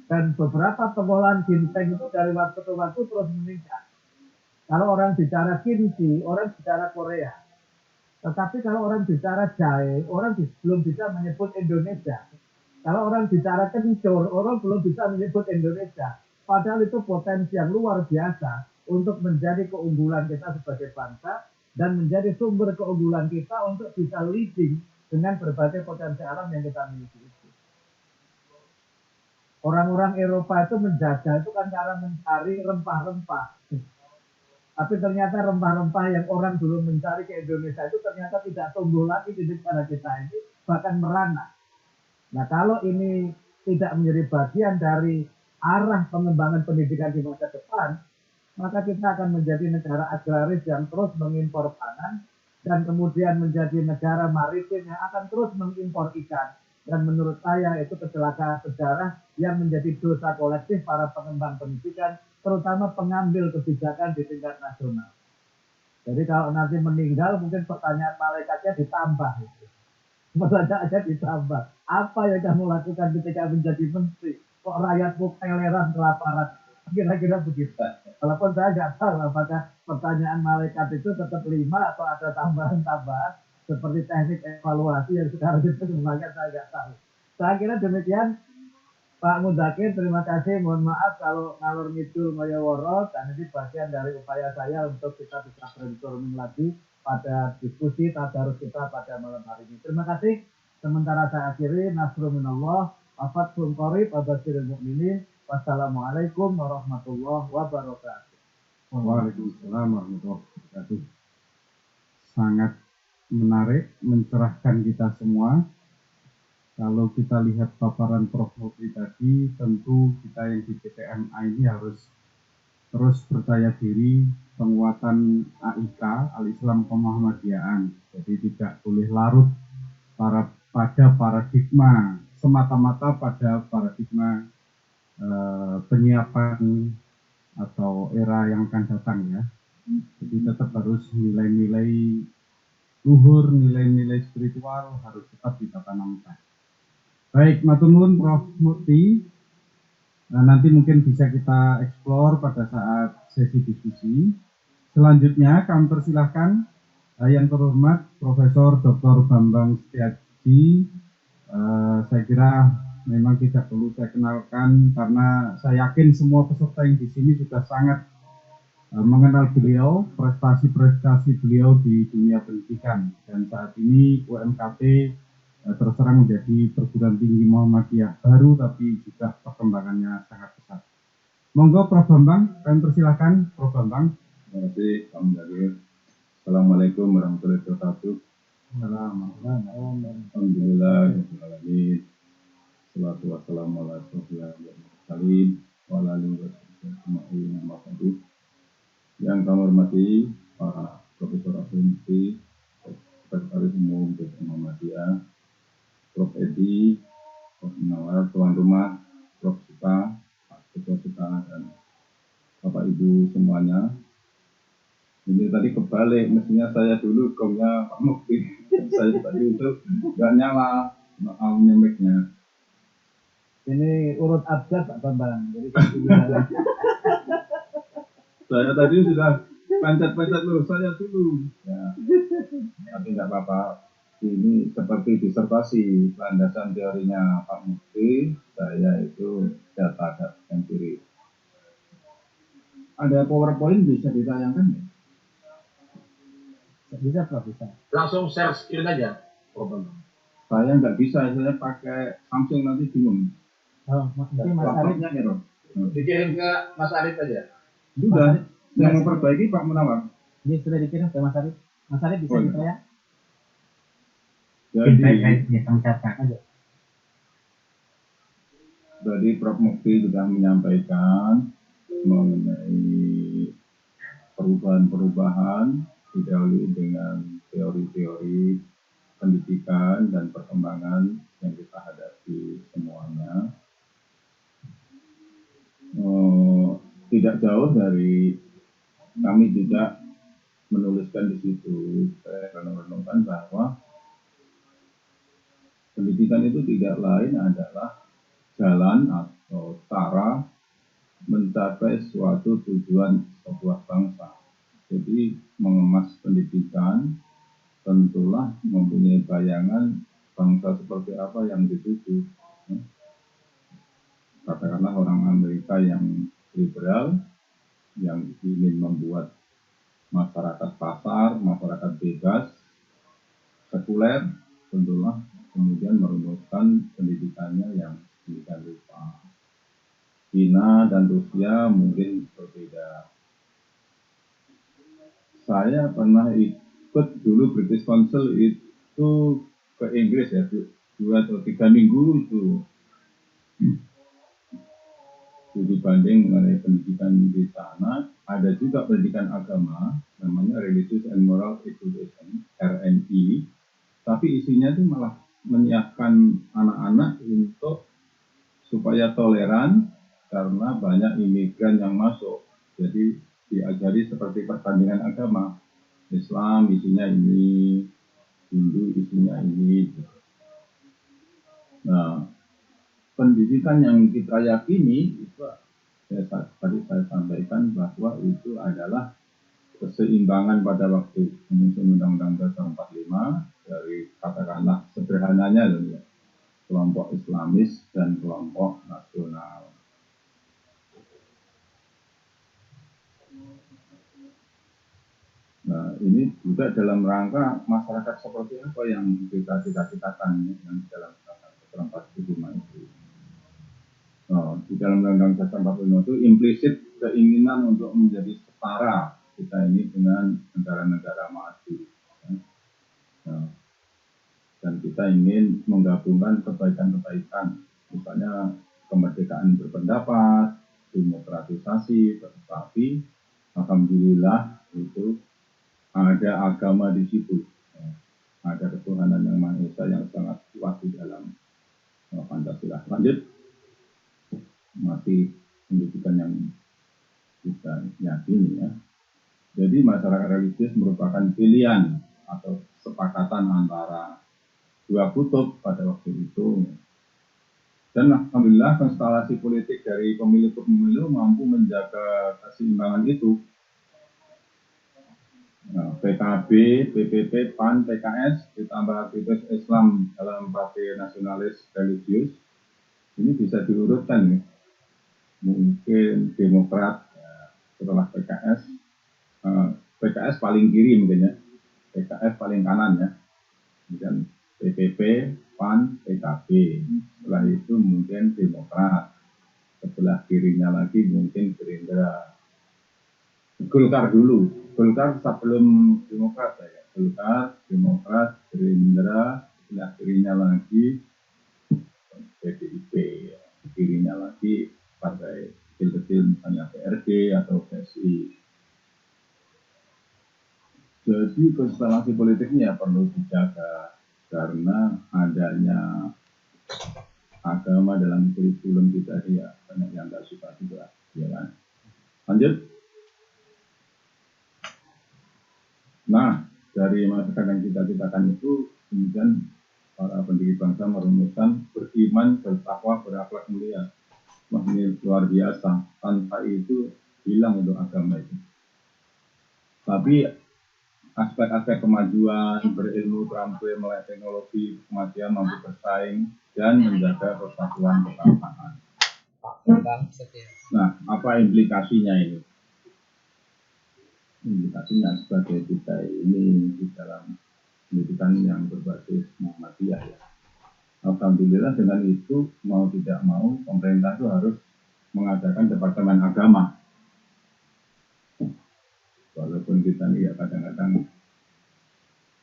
Dan beberapa pengolahan ginseng itu dari waktu ke waktu terus meningkat. Kalau orang bicara kimchi, orang bicara Korea. Tetapi kalau orang bicara jahe, orang belum bisa menyebut Indonesia. Kalau orang bicara kencur, orang belum bisa menyebut Indonesia. Padahal itu potensi yang luar biasa untuk menjadi keunggulan kita sebagai bangsa dan menjadi sumber keunggulan kita untuk bisa leading dengan berbagai potensi alam yang kita miliki itu. Orang-orang Eropa itu menjaga itu kan cara mencari rempah-rempah. Tapi ternyata rempah-rempah yang orang dulu mencari ke Indonesia itu ternyata tidak tumbuh lagi di negara kita ini, bahkan merana. Nah kalau ini tidak menjadi bagian dari arah pengembangan pendidikan di masa depan, maka kita akan menjadi negara agraris yang terus mengimpor pangan dan kemudian menjadi negara maritim yang akan terus mengimpor ikan. Dan menurut saya itu kecelakaan sejarah yang menjadi dosa kolektif para pengembang pendidikan, terutama pengambil kebijakan di tingkat nasional. Jadi kalau nanti meninggal mungkin pertanyaan malaikatnya ditambah. Pertanyaannya ditambah. Apa yang kamu lakukan ketika menjadi menteri? Kok rakyatmu keleran kelaparan? Kira-kira begitu. Walaupun saya nggak tahu apakah pertanyaan malaikat itu tetap 5 atau ada tambahan-tambahan seperti teknik evaluasi yang sekarang itu sebenarnya saya nggak tahu. Saya kira demikian. Pak Mudzakkir, terima kasih. Mohon maaf kalau ngalur ngidul ngoyoworo, dan ini bagian dari upaya saya untuk kita bisa brainstorming lagi pada diskusi tadarus kita pada malam hari ini. Terima kasih. Sementara saya akhiri, nasrul minallah, wafathun qarib, wabashiril mu'minin. Wassalamualaikum warahmatullahi wabarakatuh. Waalaikumsalam warahmatullahi wabarakatuh. Sangat menarik, mencerahkan kita semua. Kalau kita lihat paparan Prof. Mukti tadi, tentu kita yang di PTMA ini harus terus percaya diri, penguatan AIK, Al-Islam Kemuhammadiyaan. Jadi tidak boleh larut pada paradigma, semata-mata pada paradigma penyiapan atau era yang akan datang ya. Jadi tetap harus nilai-nilai luhur, nilai-nilai spiritual harus tetap kita tanamkan. Baik, matur nuwun Prof. Mukti. Nah, nanti mungkin bisa kita eksplor pada saat sesi diskusi. Selanjutnya kami persilahkan yang terhormat Profesor Dr. Bambang Setiaji. Saya kira memang tidak perlu saya kenalkan karena saya yakin semua peserta yang di sini sudah sangat mengenal beliau, prestasi-prestasi beliau di dunia pendidikan, dan saat ini UMKT terserang menjadi perguruan tinggi Muhammadiyah baru, tapi juga perkembangannya sangat pesat. Monggo Prof. Bambang, kami persilahkan Prof. Bambang. Terima kasih, Pak Mudzakkir. Assalamualaikum warahmatullahi wabarakatuh. Alhamdulillah, salatu wassalamu ala rasulillah wa ala alihi wa sahbihi. Yang kami hormati para Profesor Asumsi, Sekretaris Umum PT Muhammadiyah, Prof. Edi, Prof. Nawar, tuan rumah, Prof. Suka, Pak Ketua Suka, dan Bapak Ibu semuanya. Ini tadi kebalik, mestinya saya dulu gongnya Pak Mukti. Saya tadi itu nggak nyala mic-nya. Ini urut abjad Pak Bambang. Jadi saya tadi sudah pencet-pencet dulu, saya dulu. Ya. Tapi nggak apa-apa. Ini seperti disertasi landasan teorinya Pak Mukti, saya itu data empirik. Ada PowerPoint bisa ditayangkan ya? bisa Prof, bisa. Langsung share screen aja. Saya nggak bisa, saya pakai Samsung nanti bingung. Oh, nanti Mas Arif error. Dikirim ke Mas Arif aja. Sudah, yang memperbaiki Pak Munawar. Ini sudah dikirim ke Mas Arif. Mas Arif bisa gitu ya? Jadi Prof. Mukti sudah menyampaikan mengenai perubahan-perubahan didahului dengan teori-teori pendidikan dan perkembangan yang kita hadapi semuanya. Tidak jauh dari kami juga menuliskan di situ, saya renung-renungkan bahwa pendidikan itu tidak lain adalah jalan atau cara mencapai suatu tujuan sebuah bangsa. Jadi mengemas pendidikan tentulah mempunyai bayangan bangsa seperti apa yang dituju. Katakanlah orang Amerika yang liberal, yang ingin membuat masyarakat pasar, masyarakat bebas, sekuler, tentulah kemudian merumuskan pendidikannya yang sedemikian rupa. China dan Rusia mungkin berbeda. Saya pernah ikut dulu British Council itu ke Inggris ya, 2 atau 3 minggu itu. Studi banding mengenai pendidikan di sana. Ada juga pendidikan agama, namanya Religious and Moral Education, RMI. Tapi isinya itu malah menyiapkan anak-anak untuk supaya toleran karena banyak imigran yang masuk. Jadi diajari seperti pertandingan agama. Islam isinya ini, Hindu isinya ini. Nah, pendidikan yang kita yakini itu tadi saya sampaikan bahwa itu adalah keseimbangan pada waktu menyusun Undang-Undang Dasar 45 dari katakanlah sederhananya loh ya, kelompok Islamis dan kelompok nasional. Nah, ini juga dalam rangka masyarakat seperti apa yang kita cita-citakan yang dalam Dasar 45 itu. Di dalam Undang-Undang Dasar 45 itu implisit keinginan untuk menjadi setara kita ini dengan negara-negara maju. Dan kita ingin menggabungkan kebaikan-kebaikan, misalnya kemerdekaan berpendapat, demokratisasi, tetapi alhamdulillah itu ada agama di situ, ada ketuhanan yang Maha Esa yang sangat kuat di dalam Pancasila. Lanjut, masih pendidikan yang kita yakini ya. Jadi masyarakat religius merupakan pilihan atau kesepakatan antara dua kutub pada waktu itu. Dan alhamdulillah konstelasi politik dari pemilu ke pemilu mampu menjaga keseimbangan itu. Nah, PKB, PPP, PAN, PKS, ditambah aktivis Islam dalam partai nasionalis religius, ini bisa diurutkan nih. Mungkin Demokrat ya, setelah PKS, PKS paling kiri mungkin ya, PKS paling kanan ya, kemudian PPP, PAN, PKB, setelah itu mungkin Demokrat, sebelah kirinya lagi mungkin Gerindra, Golkar dulu, Golkar sebelum Demokrat ya, Golkar, Demokrat, Gerindra, sebelah kirinya lagi PDIP, ya. Kirinya lagi partai kecil-kecil misalnya PRD atau PSI. Jadi konstelasi politiknya perlu dijaga karena adanya agama dalam kurikulum kita ya banyak yang nggak suka juga, ya kan? Lanjut. Nah, dari masyarakat yang kita citakan itu kemudian para pendiri bangsa merumuskan beriman, bertakwa, berakhlak mulia. Wah, ini luar biasa. Tanpa itu hilang untuk agama itu. Tapi aspek-aspek kemajuan, berilmu, terampil, melek teknologi, kematian, mampu bersaing, dan menjaga persatuan kebangsaan. Nah, apa implikasinya ini? Implikasinya sebagai kita ini di dalam pendidikan yang berbasis Muhammadiyah ya. Alhamdulillah dengan itu mau tidak mau pemerintah itu harus mengadakan departemen agama. Walaupun kita ini ya kadang-kadang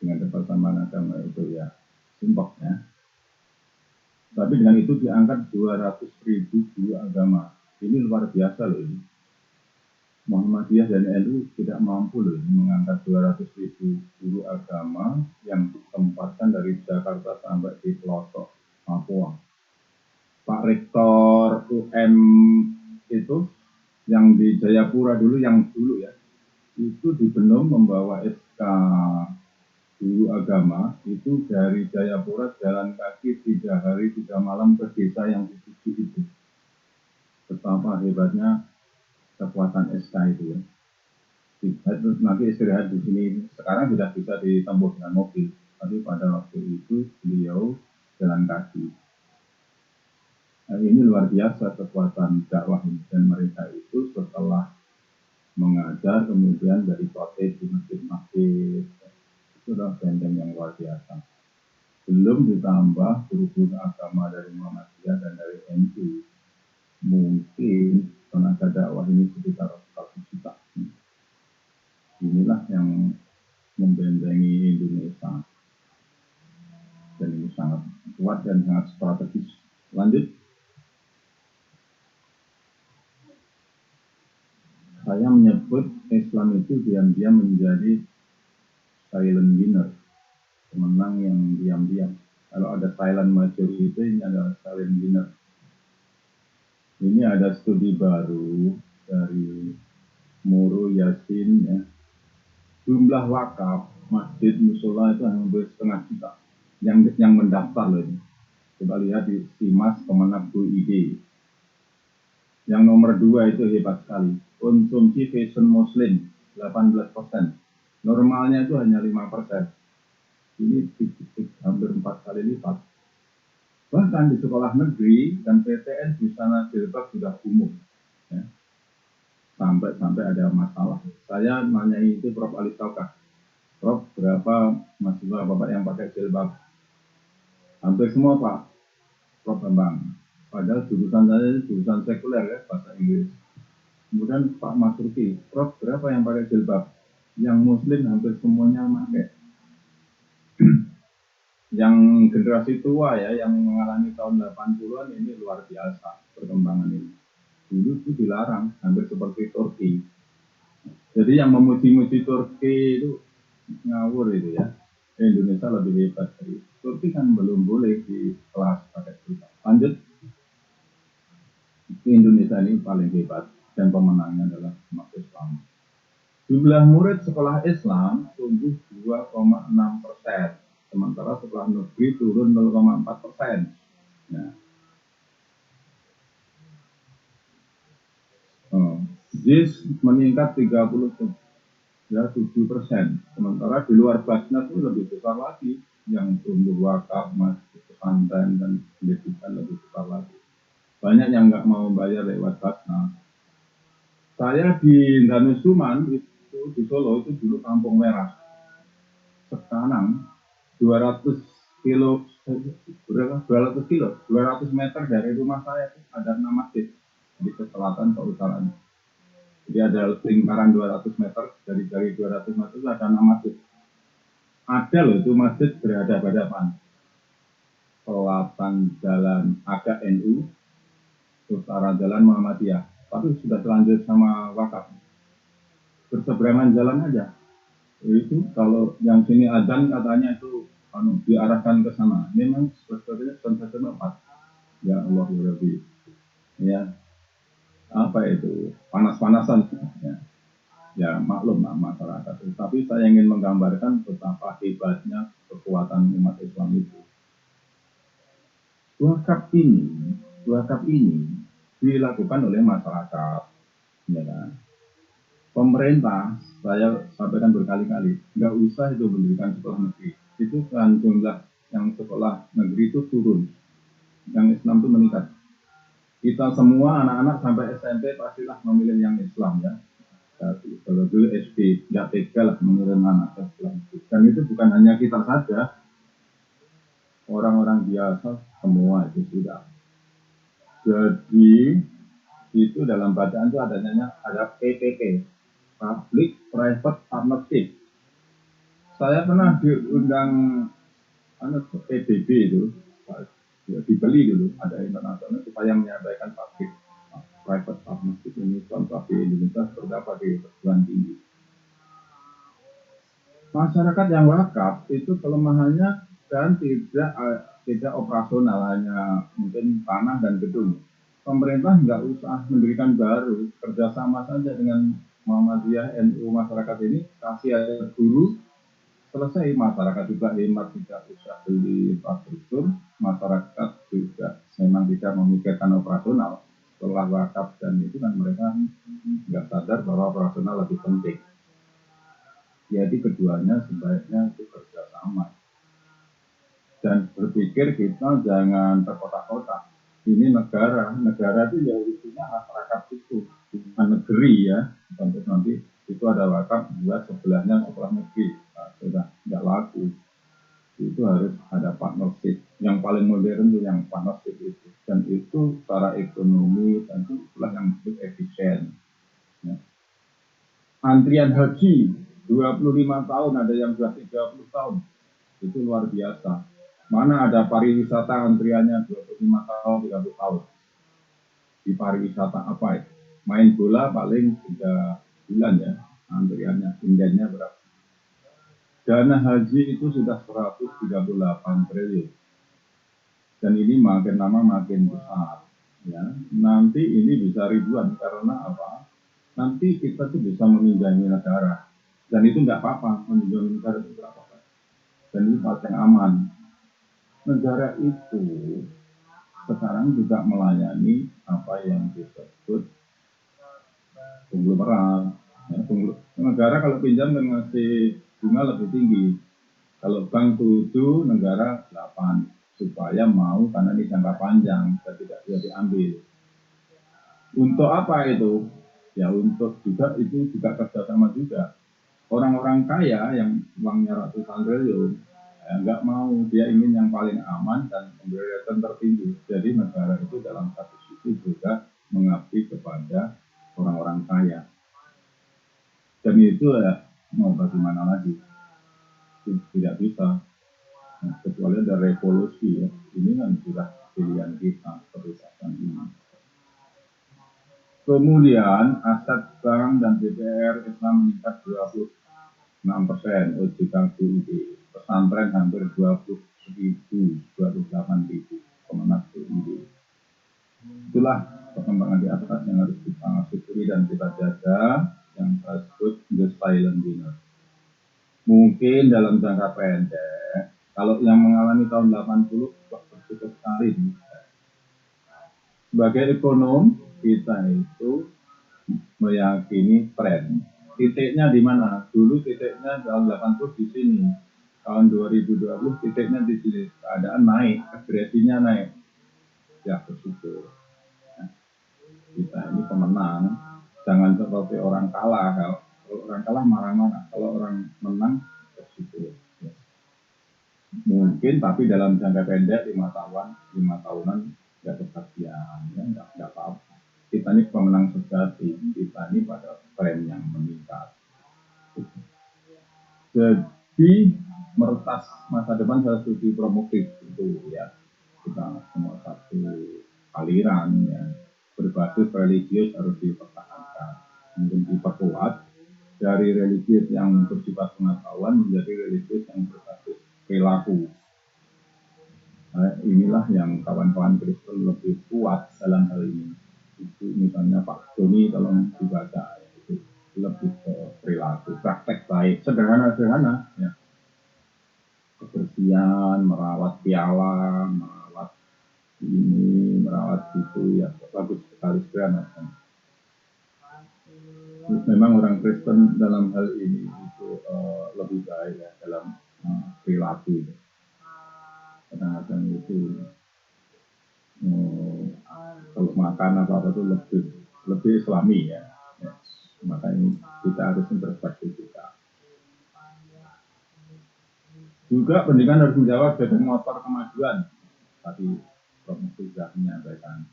dengan departemen agama itu ya sumpah ya. Tapi dengan itu diangkat 200.000 guru agama. Ini luar biasa loh ini. Muhammadiyah dan NU tidak mampu loh mengangkat 200.000 guru agama yang ditempatkan dari Jakarta sampai di pelosok Papua. Pak Rektor UM itu yang di Jayapura dulu, ya, itu di Benung membawa SK guru agama itu dari Jayapura jalan kaki 3 hari 3 malam ke desa yang dituju itu. Betapa hebatnya kekuatan SK itu ya. nanti istirahat di sini. Sekarang sudah bisa ditempuh dengan mobil, tapi pada waktu itu beliau jalan kaki. Nah, ini luar biasa kekuatan dakwah ini, dan mereka itu setelah mengajar kemudian dari khotib di masjid-masjid, itu adalah benteng yang luar biasa. Belum ditambah guru-guru agama dari Muhammadiyah dan dari NU. Mungkin tenaga dakwah ini sekitar 1 juta. Inilah yang membentengi Indonesia, dan ini sangat kuat dan sangat strategis. Lanjut, saya menyebut Islam itu diam-diam menjadi silent winner, pemenang yang diam-diam. Kalau ada silent majority, ini adalah silent winner. Ini ada studi baru dari Muru Yasin, ya. Jumlah wakaf masjid musola itu hampir 1,5 juta yang mendaftar loh ini. Coba lihat di Simas Kemenag.id. Yang nomor 2 itu hebat sekali. Konsumsi fashion muslim 18%. Normalnya itu hanya 5%. Ini hampir 4 kali lipat. Bahkan di sekolah negeri dan PTN busana jilbab sudah umum. Ya. Sampai ada masalah. Saya nanya itu Prof. Ali Taukah. Prof, berapa mahasiswa Bapak yang pakai jilbab? Hampir semua Pak. Prof Bambang. Padahal jurusan saya jurusan sekuler ya, bahasa Inggris. Kemudian Pak Masruki, Prof, berapa yang pakai jilbab? Yang muslim hampir semuanya pakai. Yang generasi tua ya, yang mengalami tahun 80-an ini luar biasa perkembangan ini. Dulu itu dilarang, hampir seperti Turki. Jadi yang memuji-muji Turki itu ngawur itu ya. Indonesia lebih hebat dari Turki, kan belum boleh di kelas pakai jilbab. Lanjut, Indonesia ini paling hebat dan pemenangnya adalah umat Islam. Jumlah murid sekolah Islam tumbuh 2,6%, sementara sekolah negeri turun 0,4%. Nah, JIS meningkat 37%, sementara di luar Basnas itu lebih besar lagi, yang tumbuh wakaf, masjid, pesantren dan pendidikan lebih besar lagi. Banyak yang nggak mau bayar lewat Basnas. Saya di Danusuman itu di Solo itu dulu kampung merah. Sekarang 200 kilo, 200 meter dari rumah saya itu ada 6 masjid di ke selatan ke utara. Jadi ada lingkaran 200 meter, dari 200 meter itu ada 6 masjid. Ada loh itu masjid berhadapan-hadapan. Selatan jalan agak NU, utara jalan Muhammadiyah. Tapi sudah terlanjur sama wakaf. Berseberangan jalan aja. Itu kalau yang sini adzan katanya itu diarahkan ke sana. Memang sebenarnya sensasional Pak. Ya Allah ya Rabbi. Ya. Apa itu? Panas-panasan ya. Ya maklum lah masyarakat. Tapi saya ingin menggambarkan betapa hebatnya kekuatan umat Islam itu. Wakaf ini dilakukan oleh masyarakat, ya kan? Pemerintah, saya sampaikan berkali-kali, nggak usah itu mendirikan sekolah negeri. Itu kan jumlah yang sekolah negeri itu turun, yang Islam itu meningkat. Kita semua anak-anak sampai SMP pastilah memilih yang Islam ya. Kalau dulu SD, nggak tega lah mengirim anak ke sekolah negeri. Dan itu bukan hanya kita saja, orang-orang biasa semua itu sudah. Jadi itu dalam bacaan itu ada PPP, Public Private Partnership. Saya pernah diundang PBB itu, dibeli dulu, ada internasional supaya menyampaikan public private partnership ini contoh di Indonesia seperti apa di perguruan tinggi. Masyarakat yang wakaf itu kelemahannya dan tidak operasional, hanya mungkin tanah dan gedung. Pemerintah nggak usah mendirikan baru, kerjasama saja dengan Muhammadiyah, NU, masyarakat ini, kasih aja guru, selesai. Masyarakat juga hemat, tidak usah beli infrastruktur, masyarakat juga memang tidak memikirkan operasional. Setelah wakaf dan itu kan mereka nggak sadar bahwa operasional lebih penting. Jadi keduanya sebaiknya itu kerjasama dan berpikir kita jangan terkotak-kotak. Ini negara itu ya isinya masyarakat itu, bukan negeri ya. Sampai nanti itu ada wakaf buat sebelahnya sekolah negeri, nah, sudah tidak laku. Itu harus ada partnership. Yang paling modern itu yang partnership itu, dan itu secara ekonomi tentu itulah yang disebut efisien. Ya. Antrian haji 25 tahun, ada yang sudah 30 tahun, itu luar biasa. Mana ada pariwisata antriannya 25 tahun, 30 tahun. Di pariwisata apa ya? Main bola paling 3 bulan ya, antriannya, indennya berapa? Dana haji itu sudah 138 triliun. Dan ini makin lama makin besar. Ya. Nanti ini bisa ribuan, karena apa? Nanti kita tuh bisa meminjami negara. Dan itu nggak apa-apa, meminjami negara itu nggak apa-apa. Dan ini paling aman. Negara itu sekarang juga melayani apa yang disebut konglomerat. Ya, negara kalau pinjam kan ngasih bunga lebih tinggi. Kalau bank 7, negara 8, supaya mau karena ini jangka panjang dan tidak bisa diambil. Untuk apa itu? Ya untuk juga itu juga kerjasama juga. Orang-orang kaya yang uangnya ratusan triliun, ya nggak mau, dia ingin yang paling aman dan memberi return tertinggi. Jadi negara itu dalam satu sisi juga mengabdi kepada orang-orang kaya. Dan itu ya mau bagaimana lagi? Tidak bisa. Nah, kecuali ada revolusi ya. Ini kan sudah pilihan kita kebebasan ini. Kemudian aset bank dan DPR Islam meningkat 26%, OJK BUD, pesantren hampir 28.000, Kemenak BUD. Itulah perkembangan di atas yang harus kita syukuri dan kita jaga, yang saya sebut the silent winner. Mungkin dalam jangka pendek, kalau yang mengalami tahun 80, bersyukur sekali. Sebagai ekonom, kita itu meyakini tren. Titiknya di mana? Dulu titiknya tahun 80 di sini. Tahun 2020 titiknya di sini. Keadaan naik, agresinya naik. Ya bersyukur. Nah, kita ini pemenang. Jangan seperti orang kalah. Kalau orang kalah marah-marah. Kalau orang menang bersyukur. Ya. Mungkin tapi dalam jangka pendek 5 tahunan nggak kebahagiaan, ya nggak apa-apa. Kita ini pemenang sejati, kita ini pada tren yang meningkat. Jadi meretas masa depan harus lebih promotif itu ya. Kita semua satu aliran ya, berbasis religius harus dipertahankan, mungkin diperkuat dari religius yang bersifat pengetahuan menjadi religius yang berbasis perilaku. Nah, inilah yang kawan-kawan Kristen lebih kuat dalam hal ini. Itu misalnya Pak Doni tolong dibaca, itu lebih ke perilaku, praktek baik, sederhana-sederhana ya. Kebersihan, merawat piala, merawat ini, merawat itu ya, bagus sekali sederhana. Memang orang Kristen dalam hal ini itu lebih baik ya dalam perilaku itu. Kadang-kadang itu kalau makan apa itu lebih Islami ya. Makanya kita harus introspeksi kita. Juga pendidikan harus menjawab bebek motor kemajuan. Tadi Prof. sudah menyampaikan.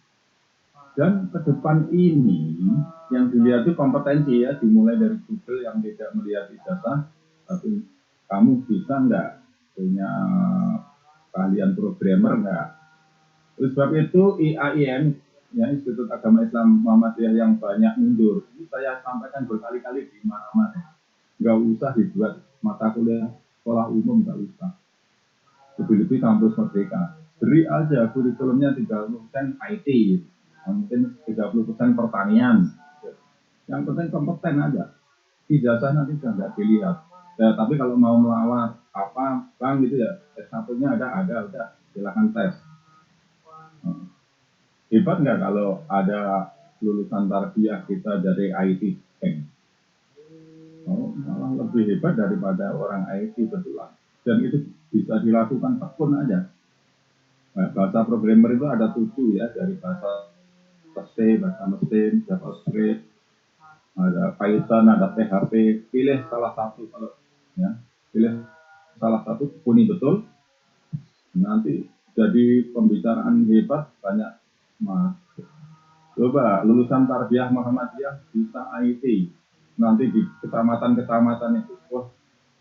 Dan ke depan ini yang dilihat itu kompetensi ya, dimulai dari Google yang tidak melihat ijazah, tapi kamu bisa nggak punya keahlian programmer nggak? Oleh sebab itu IAIN, ya, Institut Agama Islam Muhammadiyah yang banyak mundur, ini saya sampaikan berkali-kali di mana-mana. Nggak usah dibuat mata kuliah sekolah umum, nggak usah. Lebih-lebih kampus Merdeka. Beri aja kurikulumnya 30% IT, mungkin 30% pertanian. Yang penting kompeten aja. Ijazah nanti nggak dilihat. Ya, tapi kalau mau melamar apa bang gitu ya, S1-nya ada, udah silakan tes. Hebat nggak kalau ada lulusan tarbiyah kita dari IT bank? Oh, malah lebih hebat daripada orang IT betulan. Dan itu bisa dilakukan tekun aja. Nah, bahasa programmer itu ada 7 ya, dari bahasa C, bahasa mesin, JavaScript, ada Python, ada PHP. Pilih salah satu kalau ya, pilih salah satu, tekuni betul. Nanti jadi pembicaraan hebat banyak. Mas, coba lulusan Tarbiyah Muhammadiyah bisa IT. Nanti di kecamatan-kecamatan itu, wah,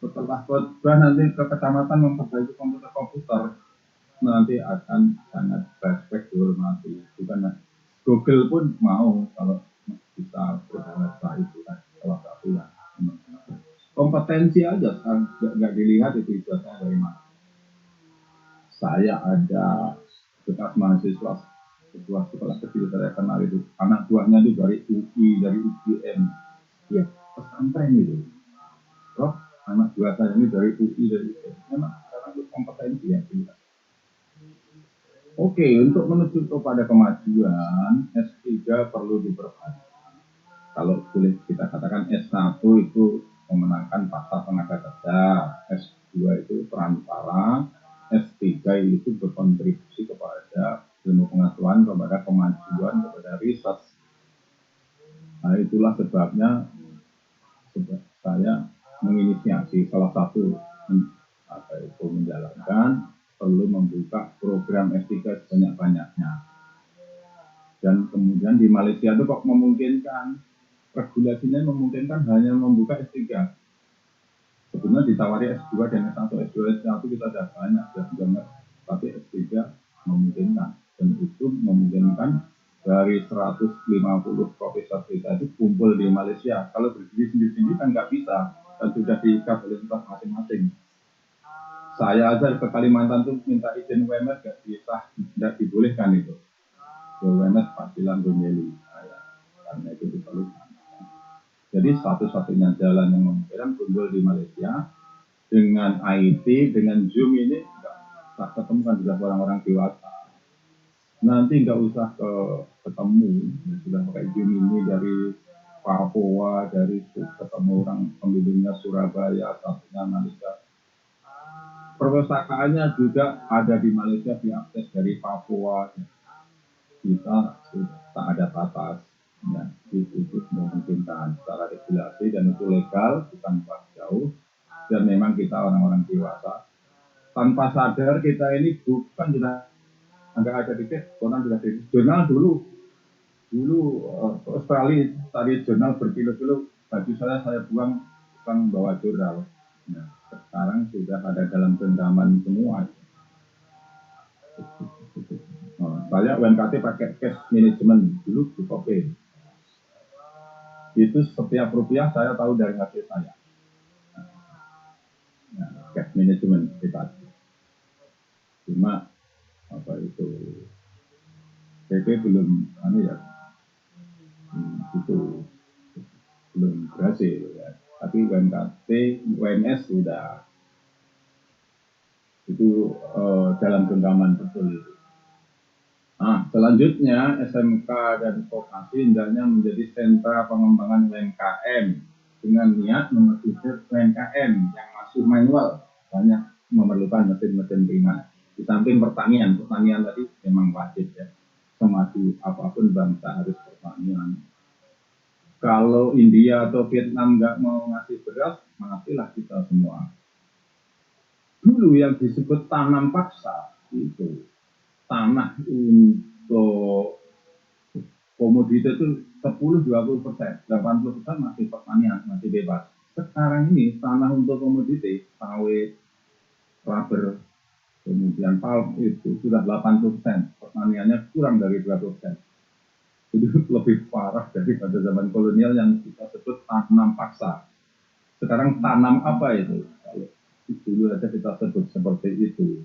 setelah khotbah nanti ke kecamatan memperbaiki komputer, nanti akan sangat respect dihormati. Bukan Google pun mau kalau bisa berbahasa itu kan salah satu yang kompetensi aja nggak dilihat itu ijazahnya dari mana. Saya ada bekas mahasiswa sebuah sekolah kecil saya kenal itu, anak buahnya itu dari UI, dari UGM, ya pesantren itu. Roh, anak buah saya ini dari UI, dari UGM. Memang karena itu kompetensi yang dilihat. Oke, untuk menuju kepada kemajuan, S3 perlu diperbanyak. Kalau boleh kita katakan S1 itu memenangkan pasar tenaga kerja, S2 itu perantara, S3 itu berkontribusi kepada ilmu pengetahuan, kepada kemajuan, kepada riset. Nah, itulah sebabnya saya menginisiasi salah satu menjalankan perlu membuka program S3 sebanyak-banyaknya. Dan kemudian di Malaysia itu kok memungkinkan, regulasinya memungkinkan hanya membuka S3. Sebenarnya ditawari S2 dan S1, S2, S1 kita sudah banyak, sudah banyak, tapi S3 memungkinkan. Dan itu memungkinkan dari 150 profesor kita itu kumpul di Malaysia. Kalau berdiri sendiri-sendiri kan nggak bisa, dan sudah diikat oleh kita masing-masing. Saya aja ke Kalimantan tuh minta izin UMS nggak bisa, nggak dibolehkan itu. UMS Pasilan Bonyeli, karena itu diperlukan. Jadi satu-satunya jalan yang memungkinkan kumpul di Malaysia dengan IT, dengan Zoom ini nggak ketemu kan sudah orang-orang dewasa. Nanti nggak usah ketemu, sudah pakai Zoom ini dari Papua, dari ketemu orang pembimbingnya Surabaya, satunya Malaysia. Perpustakaannya juga ada di Malaysia, diakses dari Papua. Kita tak ada batas. Ya, itu memungkinkan secara regulasi dan itu legal, bukan jauh. Dan memang kita orang-orang dewasa. Tanpa sadar kita ini bukan sudah nggak ada dikit, orang sudah di jurnal dulu Australia tadi jurnal berkilo-kilo, baju saya buang bukan bawa jurnal. Nah, sekarang sudah ada dalam genggaman semua. Saya UMKT pakai cash management dulu di Kopin. Itu setiap rupiah saya tahu dari hasil saya. Nah, cash management kita. Cuma apa itu PP belum itu belum berhasil ya. Tapi UMKT, UMS sudah itu dalam genggaman betul itu. Nah, selanjutnya SMK dan vokasi hendaknya menjadi sentra pengembangan UMKM dengan niat memperkecil UMKM yang masih manual, banyak memerlukan mesin-mesin ringan. Di samping pertanian tadi memang wajib ya. Semaju apapun bangsa harus pertanian. Kalau India atau Vietnam nggak mau ngasih beras, ngasihlah kita semua. Dulu yang disebut tanam paksa itu tanah untuk komoditas itu 10-20%, 80% masih pertanian, masih bebas. Sekarang ini tanah untuk komoditas, sawit, rubber, kemudian palm itu sudah 80%, pertaniannya kurang dari 20%. Itu lebih parah daripada zaman kolonial yang kita sebut tanam paksa. Sekarang tanam apa itu? Kalau dulu aja kita sebut seperti itu.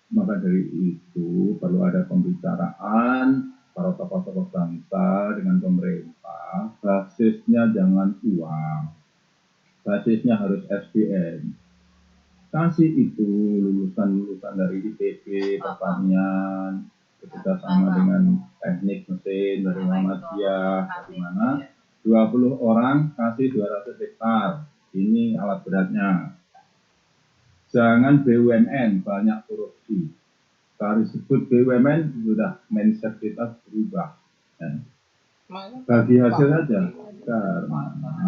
Maka dari itu perlu ada pembicaraan para tokoh-tokoh bangsa dengan pemerintah. Basisnya jangan uang, basisnya harus SDM. Kasih itu lulusan-lulusan dari ITB, pertanian, bekerjasama dengan teknik mesin dari Muhammadiyah, dari mana? 20 orang kasih 200 hektar. Ini alat beratnya. Jangan BUMN banyak korupsi. Kalau disebut BUMN sudah mindset kita berubah. Ya. Bagi hasil saja, karena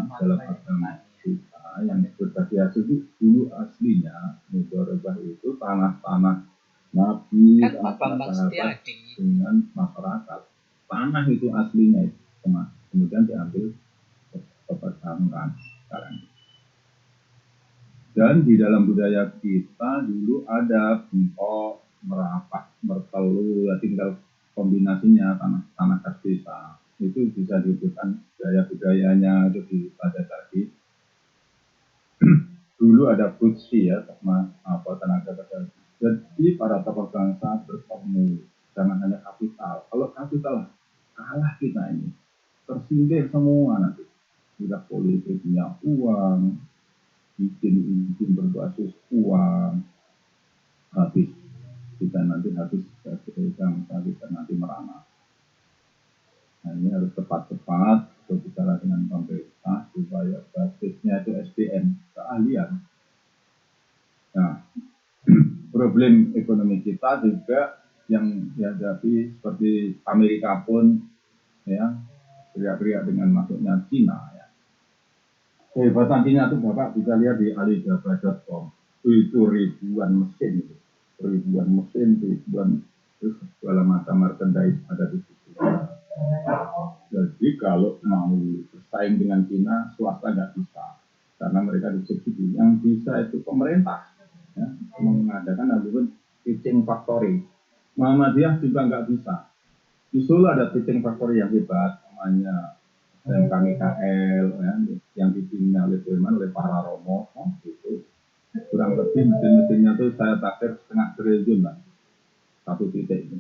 dalam agama kita yang berbagi hasil itu dulu aslinya mudharabah itu tanah-tanah Nabi, tanah sahabat dengan masyarakat. Tanah itu aslinya itu, kemudian diambil keperbankan sekarang. Dan di dalam budaya kita dulu ada bengkok, merapat, mertelu, ya tinggal kombinasinya tanah kas desa. Itu bisa dibutuhkan budaya-budayanya itu di pada tadi. Dulu ada butsi ya, sama tenaga kerja. Jadi para tokoh bangsa bertemu, jangan hanya kapital. Kalau kapital kalah kita ini, tersindir semua nanti. Sudah politiknya uang, izin berbasis uang, habis kita nanti habis kita nanti merana. Nah, ini harus tepat-tepat berbicara dengan pemerintah supaya basisnya itu SDM, keahlian. Nah, problem ekonomi kita juga yang dihadapi seperti Amerika pun ya teriak-teriak dengan masuknya Cina ya. Kehebatan Cina itu Bapak bisa lihat di alibaba.com. Itu ribuan mesin, ribuan terus segala macam merchandise ada di situ. Jadi kalau mau bersaing dengan Cina, swasta nggak bisa, karena mereka disubsidi. Yang bisa itu pemerintah, ya, mengadakan alur teaching factory. Muhammadiyah juga nggak bisa. Di Solo ada teaching factory yang hebat, namanya KMKL, ya, yang dipimpin oleh para Romo, gitu. Kurang lebih mesin-mesinnya tuh saya taksir 0,5 triliun lah, satu titik ini.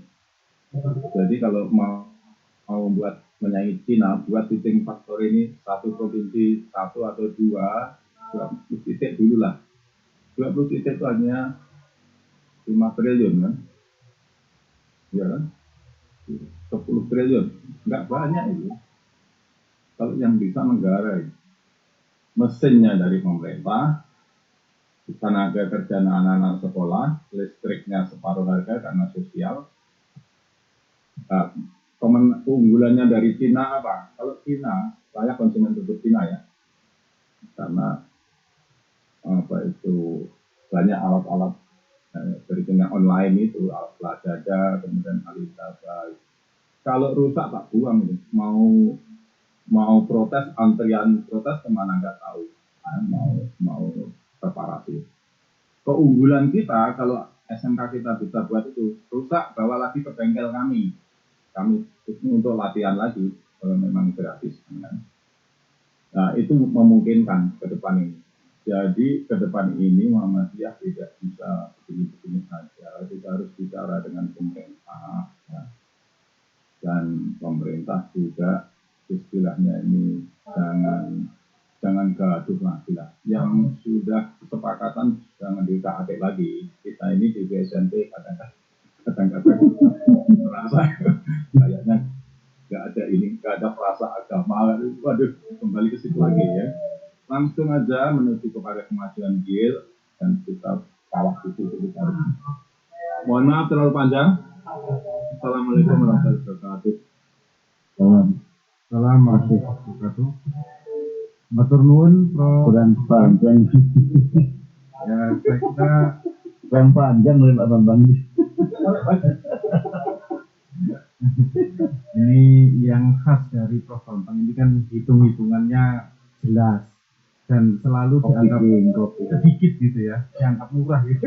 Jadi kalau mau buat menyaingi Cina, buat teaching factory ini satu provinsi, satu atau dua, 20 titik dulu lah. 20 titik itu hanya 5 triliun kan? Ya kan? 10 triliun, nggak banyak itu. Kalau yang bisa negara itu, mesinnya dari pemerintah, tenaga kerja anak-anak sekolah, listriknya separuh harga karena sosial. Nah, keunggulannya dari Cina apa? Kalau Cina, saya konsumen produk Cina ya, karena banyak alat-alat dari Cina online itu, alat Lazada, kemudian Alibaba. Kalau rusak tak buang itu, mau protes, antrian protes kemana nggak tahu, mau reparasi. Keunggulan kita kalau SMK kita bisa buat itu, rusak bawa lagi ke bengkel kami untuk latihan lagi kalau memang gratis. Nah itu memungkinkan ke depan ini. Jadi ke depan ini Muhammadiyah tidak bisa begini-begini saja. Kita harus bicara dengan pemerintah ya. Dan pemerintah juga istilahnya ini jangan gaduh lagi lah. Yang sudah kesepakatan jangan ditaati lagi. Kita ini di BSNP kadang-kadang merasa kayaknya nggak ada perasa agama. Waduh, kembali ke situ lagi ya. Langsung aja menuju kepada kemajuan GIL dan kita kalah itu kita. Mohon maaf terlalu panjang. Assalamualaikum warahmatullahi wabarakatuh. Assalamualaikum warahmatullahi wabarakatuh. Matur nuwun, Prof. Kurang panjang. Ya, saya kira Kurang panjang oleh Pak Bambang. ini yang khas dari Prof. Bambang ini kan hitung-hitungannya jelas dan selalu dianggap sedikit gitu ya, dianggap murah gitu.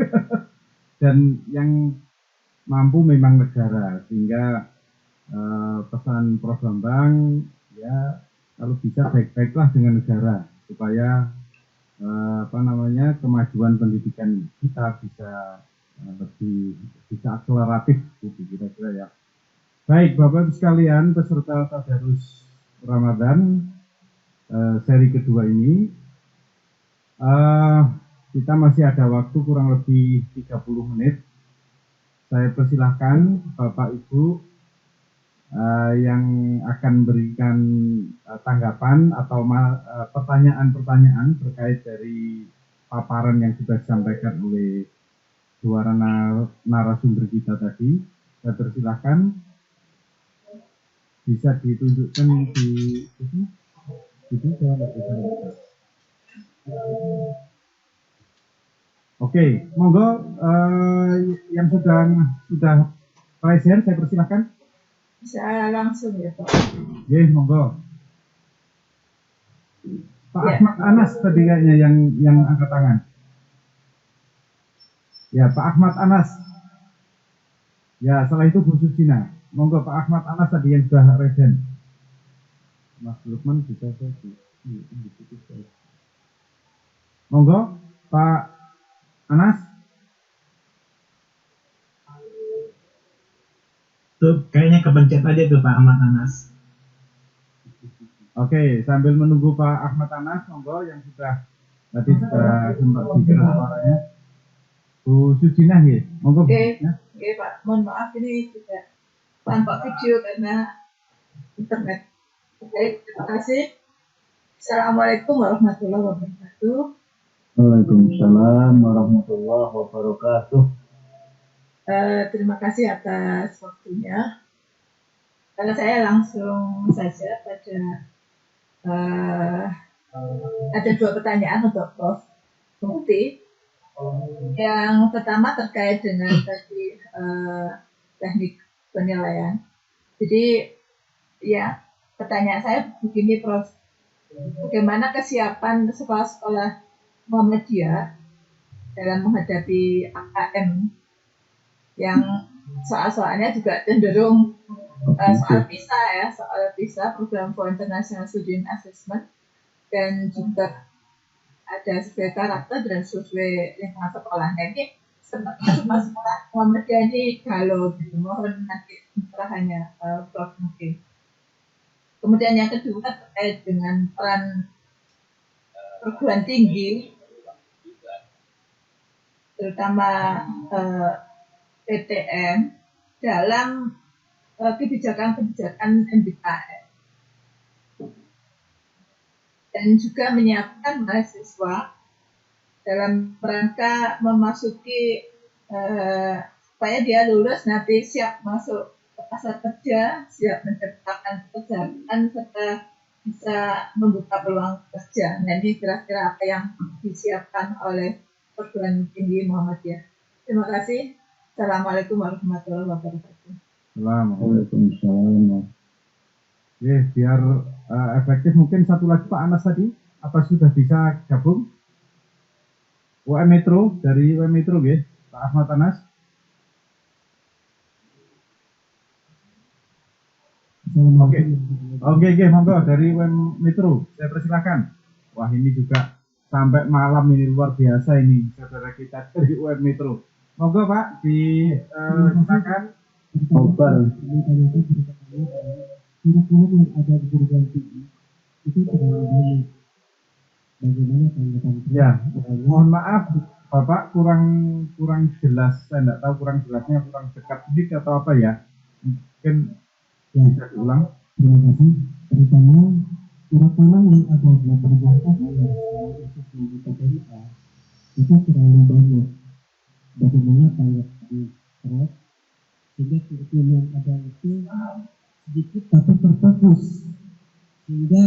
Dan yang mampu memang negara, sehingga pesan Prof. Bambang ya kalau bisa baik-baiklah dengan negara supaya kemajuan pendidikan kita bisa akseleratif gitu kira-kira ya. Baik Bapak Ibu sekalian, peserta Tadarus Ramadan seri kedua ini, kita masih ada waktu kurang lebih 30 menit. Saya persilahkan Bapak Ibu yang akan berikan tanggapan atau pertanyaan-pertanyaan terkait dari paparan yang sudah disampaikan oleh dua narasumber kita tadi. Saya persilahkan, bisa ditunjukkan di sini. Saya nggak bisa lihat. Oke, monggo yang sudah raise hand, saya persilahkan. Bisa langsung ya Pak. Oke, monggo. Pak Ahmad Anas tadi kayaknya yang angkat tangan. Ya, Pak Ahmad Anas. Ya, setelah itu Bu Susina. Monggo Pak Ahmad Anas tadi yang sudah raise hand. Mas Lukman bisa saya. Monggo Pak Anas. Tuh, kayaknya kepencet aja tuh Pak Ahmad Anas. Oke, sambil menunggu Pak Ahmad Anas, monggo yang tadi sudah sempat bicara suaranya. Bu Sujinah ya, monggo. Oke, Pak, mohon maaf ini tidak tanpa video karena internet. Oke, terima kasih. Assalamualaikum warahmatullahi wabarakatuh. Waalaikumsalam warahmatullahi wabarakatuh. Terima kasih atas waktunya. Kalau saya langsung saja pada ada dua pertanyaan untuk Prof. Mufti. Yang pertama terkait dengan tadi teknik penilaian. Jadi ya pertanyaan saya begini Prof. Bagaimana kesiapan sekolah-sekolah Muhammadiyah dalam menghadapi AKM yang soal-soalnya juga cenderung soal PISA program for International Student Assessment, dan juga ada sesuai karakter dan sesuai lingkungan sekolah. Nah ini sepertinya sekolah Muhammadiyah ini galau gitu. Mohon nanti pencerahannya Prof mungkin. Kemudian yang kedua terkait dengan peran perguruan tinggi, terutama PTN dalam kebijakan-kebijakan MBKM, dan juga menyiapkan mahasiswa dalam rangka memasuki supaya dia lulus nanti siap masuk ke pasar kerja, siap menciptakan pekerjaan, serta bisa membuka peluang kerja. Nah ini kira-kira apa yang disiapkan oleh perguruan tinggi Muhammadiyah. Terima kasih. Assalamualaikum warahmatullahi wabarakatuh. Waalaikumsalam. Oke, biar efektif mungkin satu lagi Pak Anas tadi, apa sudah bisa gabung? UM Metro, dari UM Metro ya, Pak Ahmad Anas. Oke, monggo dari UM Metro, saya persilakan. Wah ini juga sampai malam ini luar biasa ini saudara kita dari UM Metro. Monggo Pak, silakan. Kurikulum yang ada di perguruan tinggi itu terlalu banyak. Bagaimana tanggapan? Ya, mohon maaf Bapak kurang jelas. Saya tidak tahu kurang jelasnya, kurang dekat sedikit atau apa ya. Mungkin Ya, bisa diulang. terima kasih. Terutama kurikulum yang ada di perguruan tinggi khususnya di PTNA itu terlalu banyak. Bagaimana tanggapan Prof? Sehingga kurikulum yang ada itu sedikit tapi terfokus, sehingga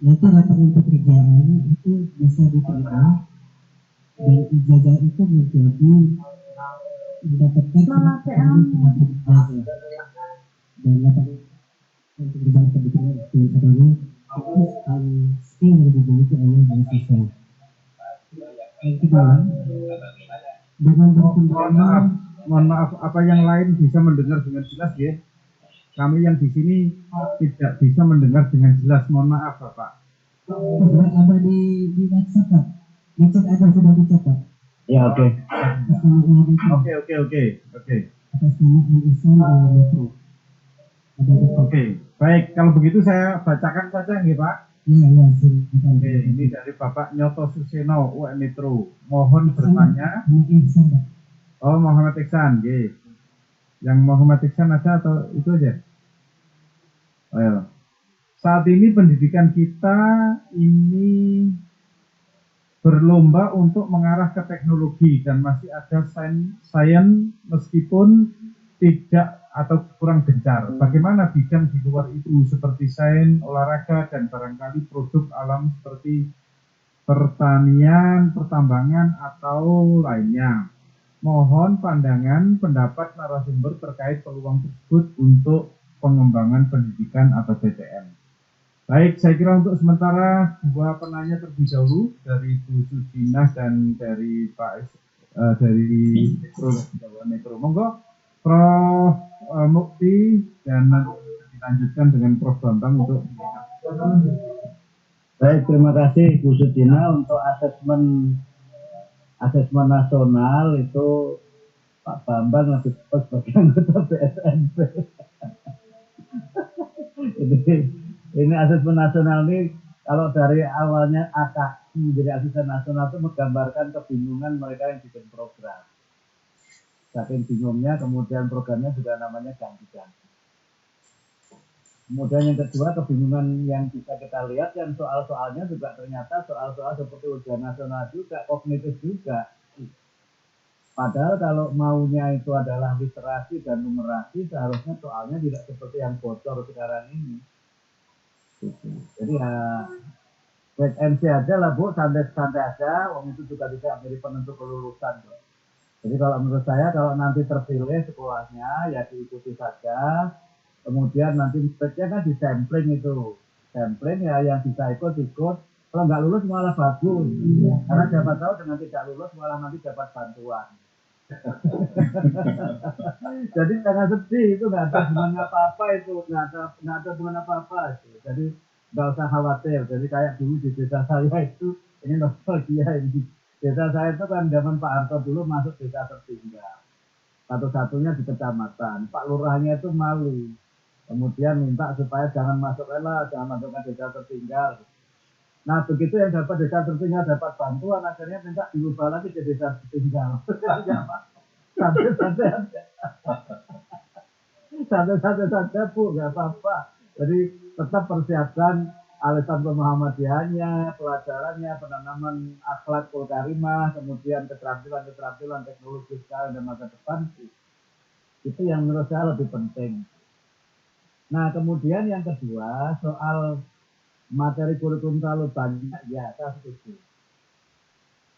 nanti lapangan pekerjaan itu bisa diterima dan ijazah itu menjadi mendapatkan ijazah dan lapangan pekerjaan kebetulan itu adalah fokus skill yang dimiliki oleh mahasiswa. Yang kedua, dengan berkembangnya Mohon maaf, apa yang lain bisa mendengar dengan jelas ya? Kami yang di sini tidak bisa mendengar dengan jelas. Mohon maaf Bapak. ada di WhatsApp, Pak. WhatsApp ada sudah dicetak. Ya oke. Oke. Atas nama Al-Ihsan Metro. Oke, baik. Kalau begitu saya bacakan saja ya Pak. Ya, silakan. Oke, ini dari Bapak Nyoto Suseno UM Metro. Mohon bertanya. Ihsan, Pak. Oh, Muhammad Iksan, Yang Muhammad Iksan ada atau itu aja? Saat ini pendidikan kita ini berlomba untuk mengarah ke teknologi dan masih ada sains meskipun tidak atau kurang gencar. Bagaimana bidang di luar itu seperti sains, olahraga, dan barangkali produk alam seperti pertanian, pertambangan, atau lainnya. Mohon pandangan pendapat narasumber terkait peluang tersebut untuk pengembangan pendidikan atau PTN. Baik, saya kira untuk sementara dua penanya terlebih dahulu dari Bu Sudinah dan dari Pak dari Metro. Monggo Prof Mukti dan nanti dilanjutkan dengan Prof Bambang untuk Baik, terima kasih Bu Sudina. Untuk asesmen nasional itu Pak Bambang lebih tepat sebagai anggota BSNP. Ini asesmen nasional ini kalau dari awalnya AKI menjadi asesmen nasional itu menggambarkan kebingungan mereka yang bikin program. Saking bingungnya, kemudian programnya juga namanya ganti-ganti. Kemudian yang kedua, kebingungan yang bisa kita lihat yang soal-soalnya juga ternyata soal-soal seperti ujian nasional juga, kognitif juga. Padahal kalau maunya itu adalah literasi dan numerasi, seharusnya soalnya tidak seperti yang bocor sekarang ini. Jadi ya wait and see aja lah Bu, santai-santai aja, wong itu juga tidak menjadi penentu kelulusan. Jadi kalau menurut saya kalau nanti terpilih sekolahnya ya diikuti saja, kemudian nanti speknya kan di sampling itu, sampling ya yang bisa ikut, kalau nggak lulus malah bagus, karena siapa tahu dengan tidak lulus malah nanti dapat bantuan. Jadi jangan sedih, itu nggak ada hubungan apa-apa, itu nggak ada hubungan apa-apa itu. Jadi nggak usah khawatir. Jadi kayak dulu di desa saya itu, ini nostalgia ini. Desa saya itu kan zaman Pak Harto dulu masuk desa tertinggal, satu-satunya di kecamatan. Pak Lurahnya itu malu, kemudian minta supaya jangan masukkan ke desa tertinggal. Nah begitu yang dapat desa tertinggal dapat bantuan, akhirnya minta diubah lagi ke desa tertinggal. Santai-santai saja Bu, nggak apa-apa. Jadi tetap persiapkan alasan Muhammadiyahnya, pelajarannya, penanaman akhlak karimah, kemudian keterampilan teknologi sekarang dan masa depan. Itu yang menurut saya lebih penting. Nah kemudian yang kedua soal materi kurikulum terlalu banyak, ya saya setuju.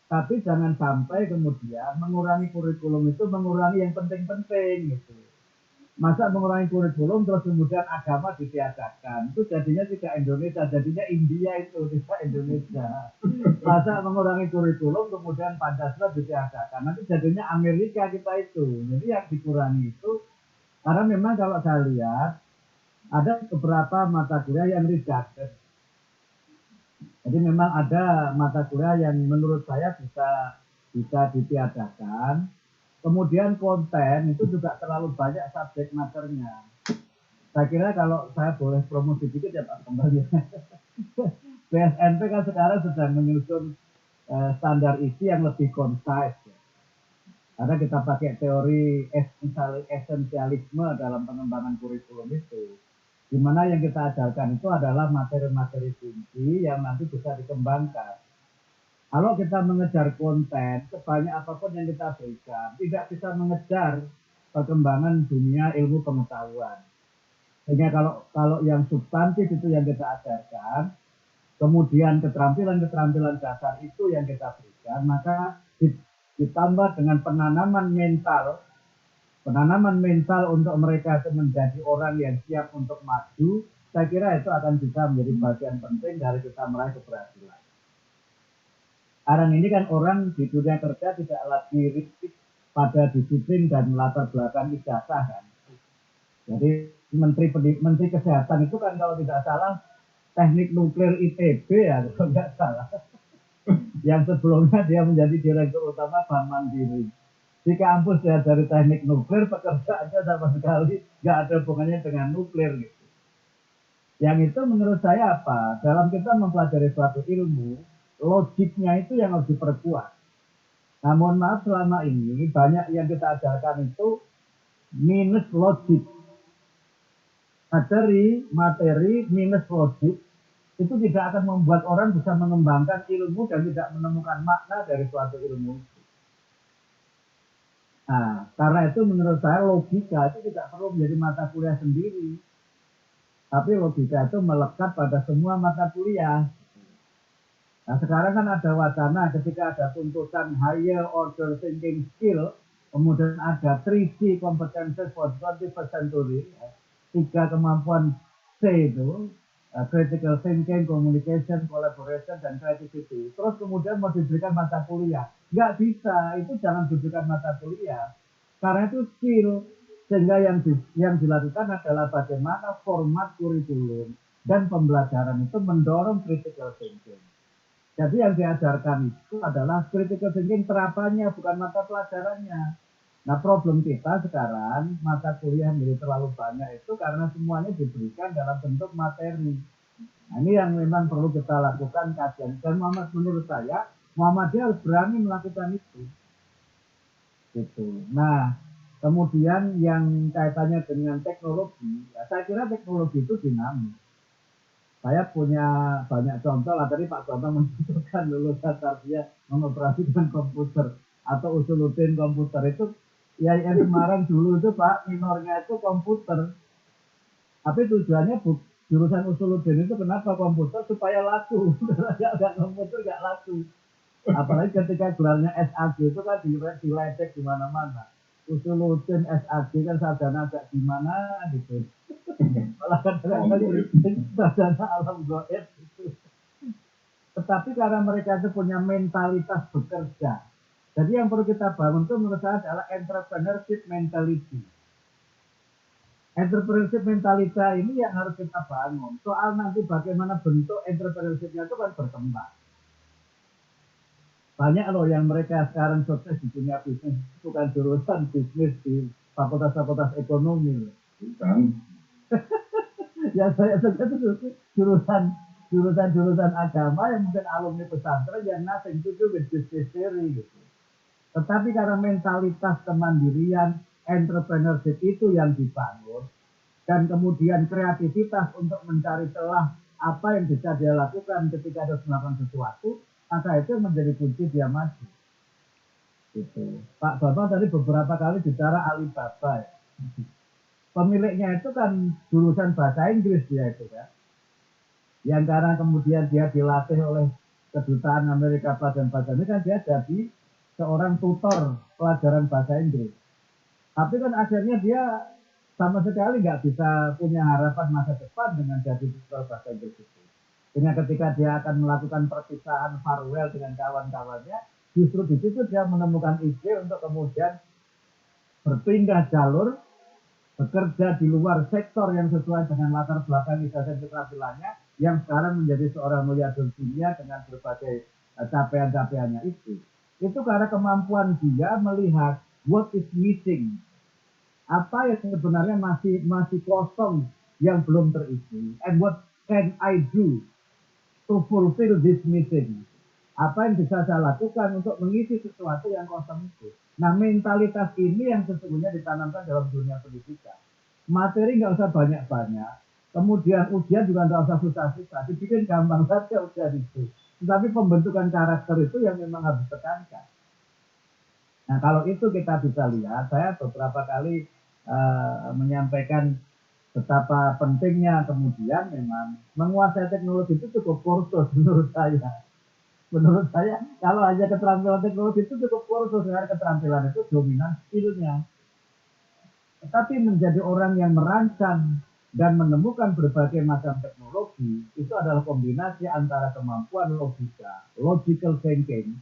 Tapi jangan sampai kemudian mengurangi kurikulum itu mengurangi yang penting-penting gitu. Masa mengurangi kurikulum terus kemudian agama ditiadakan, itu jadinya tidak Indonesia, jadinya India itu, tidak Indonesia. Masa mengurangi kurikulum kemudian Pancasila ditiadakan, nanti jadinya Amerika kita itu. Jadi yang dikurangi itu, karena memang kalau saya lihat ada beberapa mata kuliah yang redundant. Jadi memang ada mata kuliah yang menurut saya bisa ditiadakan. Kemudian konten itu juga terlalu banyak subjek maternya. Saya kira kalau saya boleh promosi sedikit ya Pak kembali. BSNP kan sekarang sedang menyusun standar isi yang lebih concise. Ya. Karena kita pakai teori esensialisme dalam pengembangan kurikulum itu. Di mana yang kita ajarkan itu adalah materi-materi kunci yang nanti bisa dikembangkan. Kalau kita mengejar konten, sebanyak apapun yang kita berikan, tidak bisa mengejar perkembangan dunia ilmu pengetahuan. Sehingga kalau yang substantif itu yang kita ajarkan, kemudian keterampilan dasar itu yang kita berikan, maka ditambah dengan penanaman mental untuk mereka menjadi orang yang siap untuk maju, saya kira itu akan bisa menjadi bagian penting dari kita meraih keberhasilan. Sekarang ini kan orang di dunia kerja tidak lagi rigid pada disiplin dan latar belakang ijazah kan. Jadi Menteri Kesehatan itu kan kalau tidak salah teknik nuklir ITB ya kalau tidak salah. Yang sebelumnya dia menjadi direktur utama Bank Mandiri. Di kampus dia dari teknik nuklir, pekerjaannya sama sekali nggak ada hubungannya dengan nuklir gitu. Yang itu menurut saya apa? Dalam kita mempelajari suatu ilmu, logiknya itu yang harus diperkuat. Nah, mohon maaf selama ini banyak yang kita ajarkan itu minus logik. materi minus logik itu tidak akan membuat orang bisa mengembangkan ilmu dan tidak menemukan makna dari suatu ilmu. Nah, karena itu menurut saya logika itu tidak perlu menjadi mata kuliah sendiri. Tapi logika itu melekat pada semua mata kuliah. Nah, sekarang kan ada wacana ketika ada tuntutan higher order thinking skill, kemudian ada 3C competences for 21st century, 3 kemampuan C itu, critical thinking, communication, collaboration, dan creativity. Terus kemudian mau diberikan mata kuliah. Nggak bisa, itu jangan diberikan mata kuliah. Karena itu skill. Sehingga yang dilakukan adalah bagaimana format kurikulum dan pembelajaran itu mendorong critical thinking. Jadi yang diajarkan itu adalah critical thinking terapannya, bukan mata pelajarannya. Nah, problem kita sekarang, mata kuliah menjadi terlalu banyak itu karena semuanya diberikan dalam bentuk materi. Nah, ini yang memang perlu kita lakukan kajian. Dan menurut saya, Muhammadiyah harus berani melakukan itu. Gitu. Nah, kemudian yang kaitannya dengan teknologi, ya saya kira teknologi itu dinamis. Saya punya banyak contoh lah, tadi Pak Contoh menunjukkan lulusan tarbiyah mengoperasikan komputer atau usuluddin komputer itu. Ya yang kemarin dulu itu Pak, minornya itu komputer. Tapi tujuannya jurusan usuluddin itu kenapa komputer? Supaya laku. Kalau nggak komputer nggak laku. Apalagi ketika gelarnya SAG itu kan diledek di mana-mana. Usuluddin SAG kan sarjana agak gimana gitu. Malah kadang-kadang sarjana alam goib gitu. Tetapi karena mereka itu punya mentalitas bekerja. Jadi yang perlu kita bangun itu menurut saya adalah entrepreneurship mentality. Entrepreneurship mentality ini yang harus kita bangun. Soal nanti bagaimana bentuk entrepreneurship-nya itu kan berkembang. Banyak loh yang mereka sekarang sukses di dunia bisnis, bukan jurusan bisnis di fakultas-fakultas ekonomi. Bukan. Ya saya suka itu jurusan agama yang mungkin alumni pesantren yang nothing to do with business theory gitu. Tetapi karena mentalitas kemandirian, entrepreneurship itu yang dibangun, dan kemudian kreativitas untuk mencari celah apa yang bisa dia lakukan ketika harus melakukan sesuatu, maka itu menjadi kunci dia maju. Gitu. Pak Bapak tadi beberapa kali bicara Alibaba. Ya. Pemiliknya itu kan jurusan bahasa Inggris dia itu kan. Yang karena kemudian dia dilatih oleh kedutaan Amerika pelajaran bahasa Inggris kan dia jadi seorang tutor pelajaran bahasa Inggris. Tapi kan akhirnya dia sama sekali nggak bisa punya harapan masa depan dengan jadi tutor bahasa Inggris itu. Sehingga ketika dia akan melakukan perpisahan farewell dengan kawan-kawannya, justru di situ dia menemukan ide untuk kemudian berpindah jalur, bekerja di luar sektor yang sesuai dengan latar belakang ijazah keterampilannya, yang sekarang menjadi seorang miliarder dunia dengan berbagai capaian-capaiannya itu. Itu karena kemampuan dia melihat what is missing. Apa yang sebenarnya masih kosong yang belum terisi. And what can I do to fulfill this missing? Apa yang bisa saya lakukan untuk mengisi sesuatu yang kosong itu. Nah, mentalitas ini yang sesungguhnya ditanamkan dalam dunia pendidikan. Materi nggak usah banyak-banyak. Kemudian ujian juga nggak usah susah-susah. Dibikin gampang saja ujian itu. Tetapi pembentukan karakter itu yang memang harus ditekankan. Nah, kalau itu kita bisa lihat, saya beberapa kali menyampaikan betapa pentingnya kemudian memang menguasai teknologi itu cukup kursus menurut saya. Menurut saya, kalau hanya keterampilan teknologi itu cukup kursus, karena keterampilan itu dominan skillnya. Tetapi menjadi orang yang merancang dan menemukan berbagai macam teknologi, itu adalah kombinasi antara kemampuan logika, logical thinking,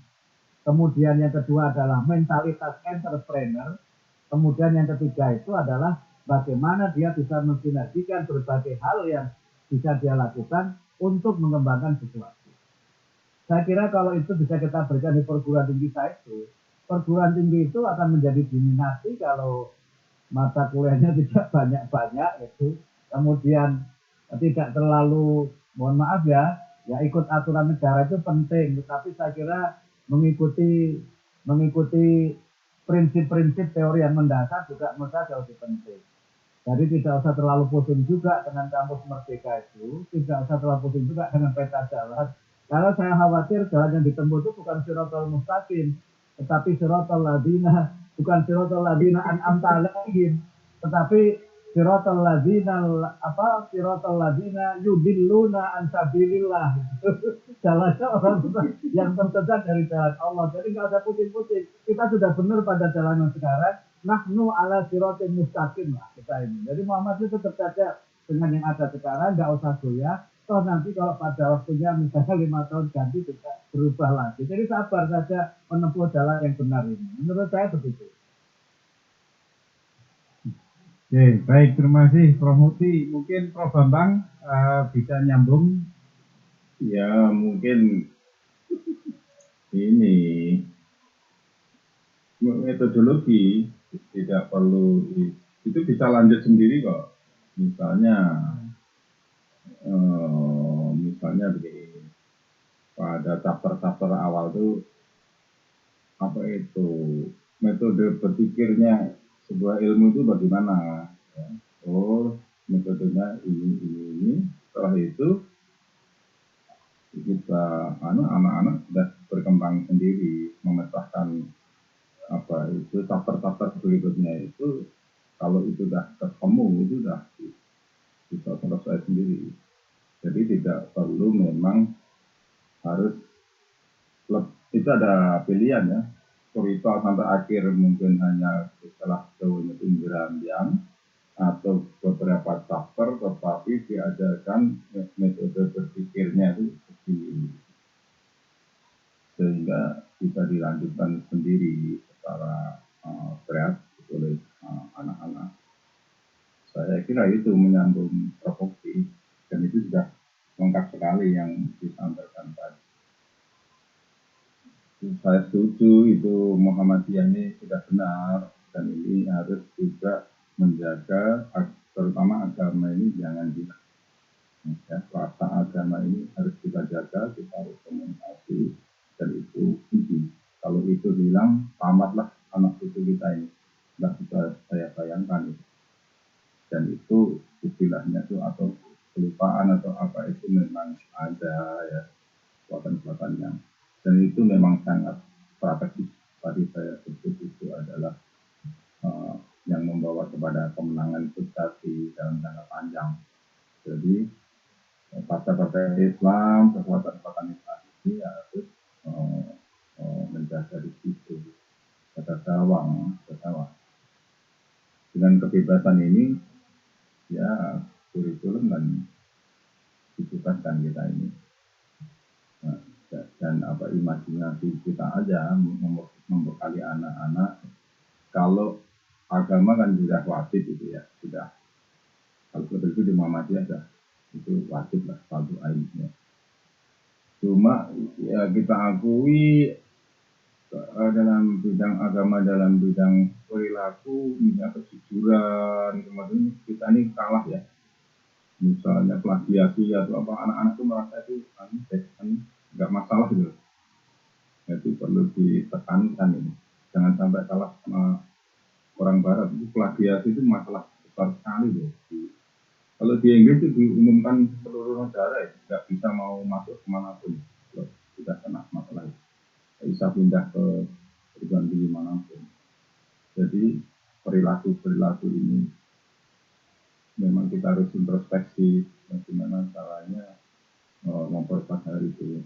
kemudian yang kedua adalah mentalitas entrepreneur, kemudian yang ketiga itu adalah bagaimana dia bisa mensinergikan berbagai hal yang bisa dia lakukan untuk mengembangkan sesuatu. Saya kira kalau itu bisa kita berikan di perguruan tinggi saya itu, perguruan tinggi itu akan menjadi dominasi kalau mata kuliahnya tidak banyak-banyak itu. Kemudian tidak terlalu, mohon maaf ya ikut aturan negara itu penting, tetapi saya kira mengikuti prinsip-prinsip teori yang mendasar juga menurut saya jauh lebih penting. Jadi tidak usah terlalu pusing juga dengan kampus Merdeka itu, tidak usah terlalu pusing juga dengan peta jalan. Karena saya khawatir jalan yang ditempuh itu bukan sirotol mustaqim, tetapi sirotol ladina, bukan sirotol ladina an'amta alaihim, tetapi sirotol ladina yudilluna an sabilillah. Jalannya orang yang tersesat dari jalan Allah. Jadi nggak usah pusing-pusing. Kita sudah benar pada jalan yang sekarang. Nahnu ala sirotin mustaqim lah kita ini. Jadi Muhammad itu tetap saja dengan yang ada sekarang, nggak usah goyah. Toh nanti kalau pada waktunya misalnya 5 tahun ganti juga berubah lagi. Jadi sabar saja menempuh jalan yang benar ini. Menurut saya begitu. Oke, baik, terima kasih Prof. Mukti. Mungkin Prof. Bambang bisa nyambung. Ya, mungkin ini metodologi tidak perlu itu bisa lanjut sendiri kok. Misalnya begini, pada chapter awal tuh apa itu metode berpikirnya sebuah ilmu itu bagaimana? Ya. Oh, metodenya ini. Setelah itu kita anak-anak sudah berkembang sendiri, memecahkan apa itu chapter berikutnya itu, kalau itu sudah ketemu itu sudah bisa selesai sendiri. Jadi tidak perlu memang harus itu ada pilihan ya, spiritual sampai akhir mungkin hanya setelah jauhnya yang atau beberapa chapter, tetapi diajarkan metode berpikirnya itu begini, sehingga bisa dilanjutkan sendiri secara kreatif oleh anak-anak. Saya kira itu menyambung provokatif, dan itu sudah lengkap sekali yang disampaikan tadi. Saya setuju itu Muhammadiyah ini sudah benar, dan ini harus juga menjaga terutama agama ini jangan hilang. Ya, rasa agama ini harus kita jaga, kita harus komunikasi, dan itu kunci. Kalau itu hilang, tamatlah anak cucu kita ini. Tidak bisa saya bayangkan itu. Dan itu istilahnya itu atau kelupaan atau apa itu memang ada ya kekuatan-kekuatannya. Dan itu memang sangat strategis. Tadi saya sebut itu adalah yang membawa kepada kemenangan sukses dalam jangka panjang. Jadi partai-partai Islam, kekuatan-kekuatan Islam ini harus menjaga di situ, kata gawang. Dengan kebebasan ini, ya kurikulum dan dibebaskan kita ini. Nah, dan apa imajinasi kita aja membekali anak-anak. Kalau agama kan sudah wajib itu ya, sudah. Kalau betul itu di Muhammadiyah sudah itu wajib lah satu ayatnya. Cuma ya kita akui dalam bidang agama, dalam bidang perilaku, misalnya kejujuran, kemudian kita ini kalah ya. Misalnya plagiasi atau apa, anak-anak itu merasa itu nggak masalah gitu. Itu perlu ditekankan ini. Jangan sampai kalah sama orang Barat. Itu plagiasi itu masalah besar sekali loh. Kalau di Inggris itu diumumkan seluruh negara ya, nggak bisa mau masuk kemanapun. Kalau sudah kena masalah itu, bisa pindah ke perguruan tinggi manapun. Jadi perilaku ini memang kita harus introspeksi bagaimana caranya memperbaiki itu.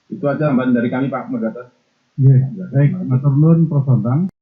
Itu aja Mbak dari kami Pak Medata. Iya, baik, matur nuwun Prof. Bambang.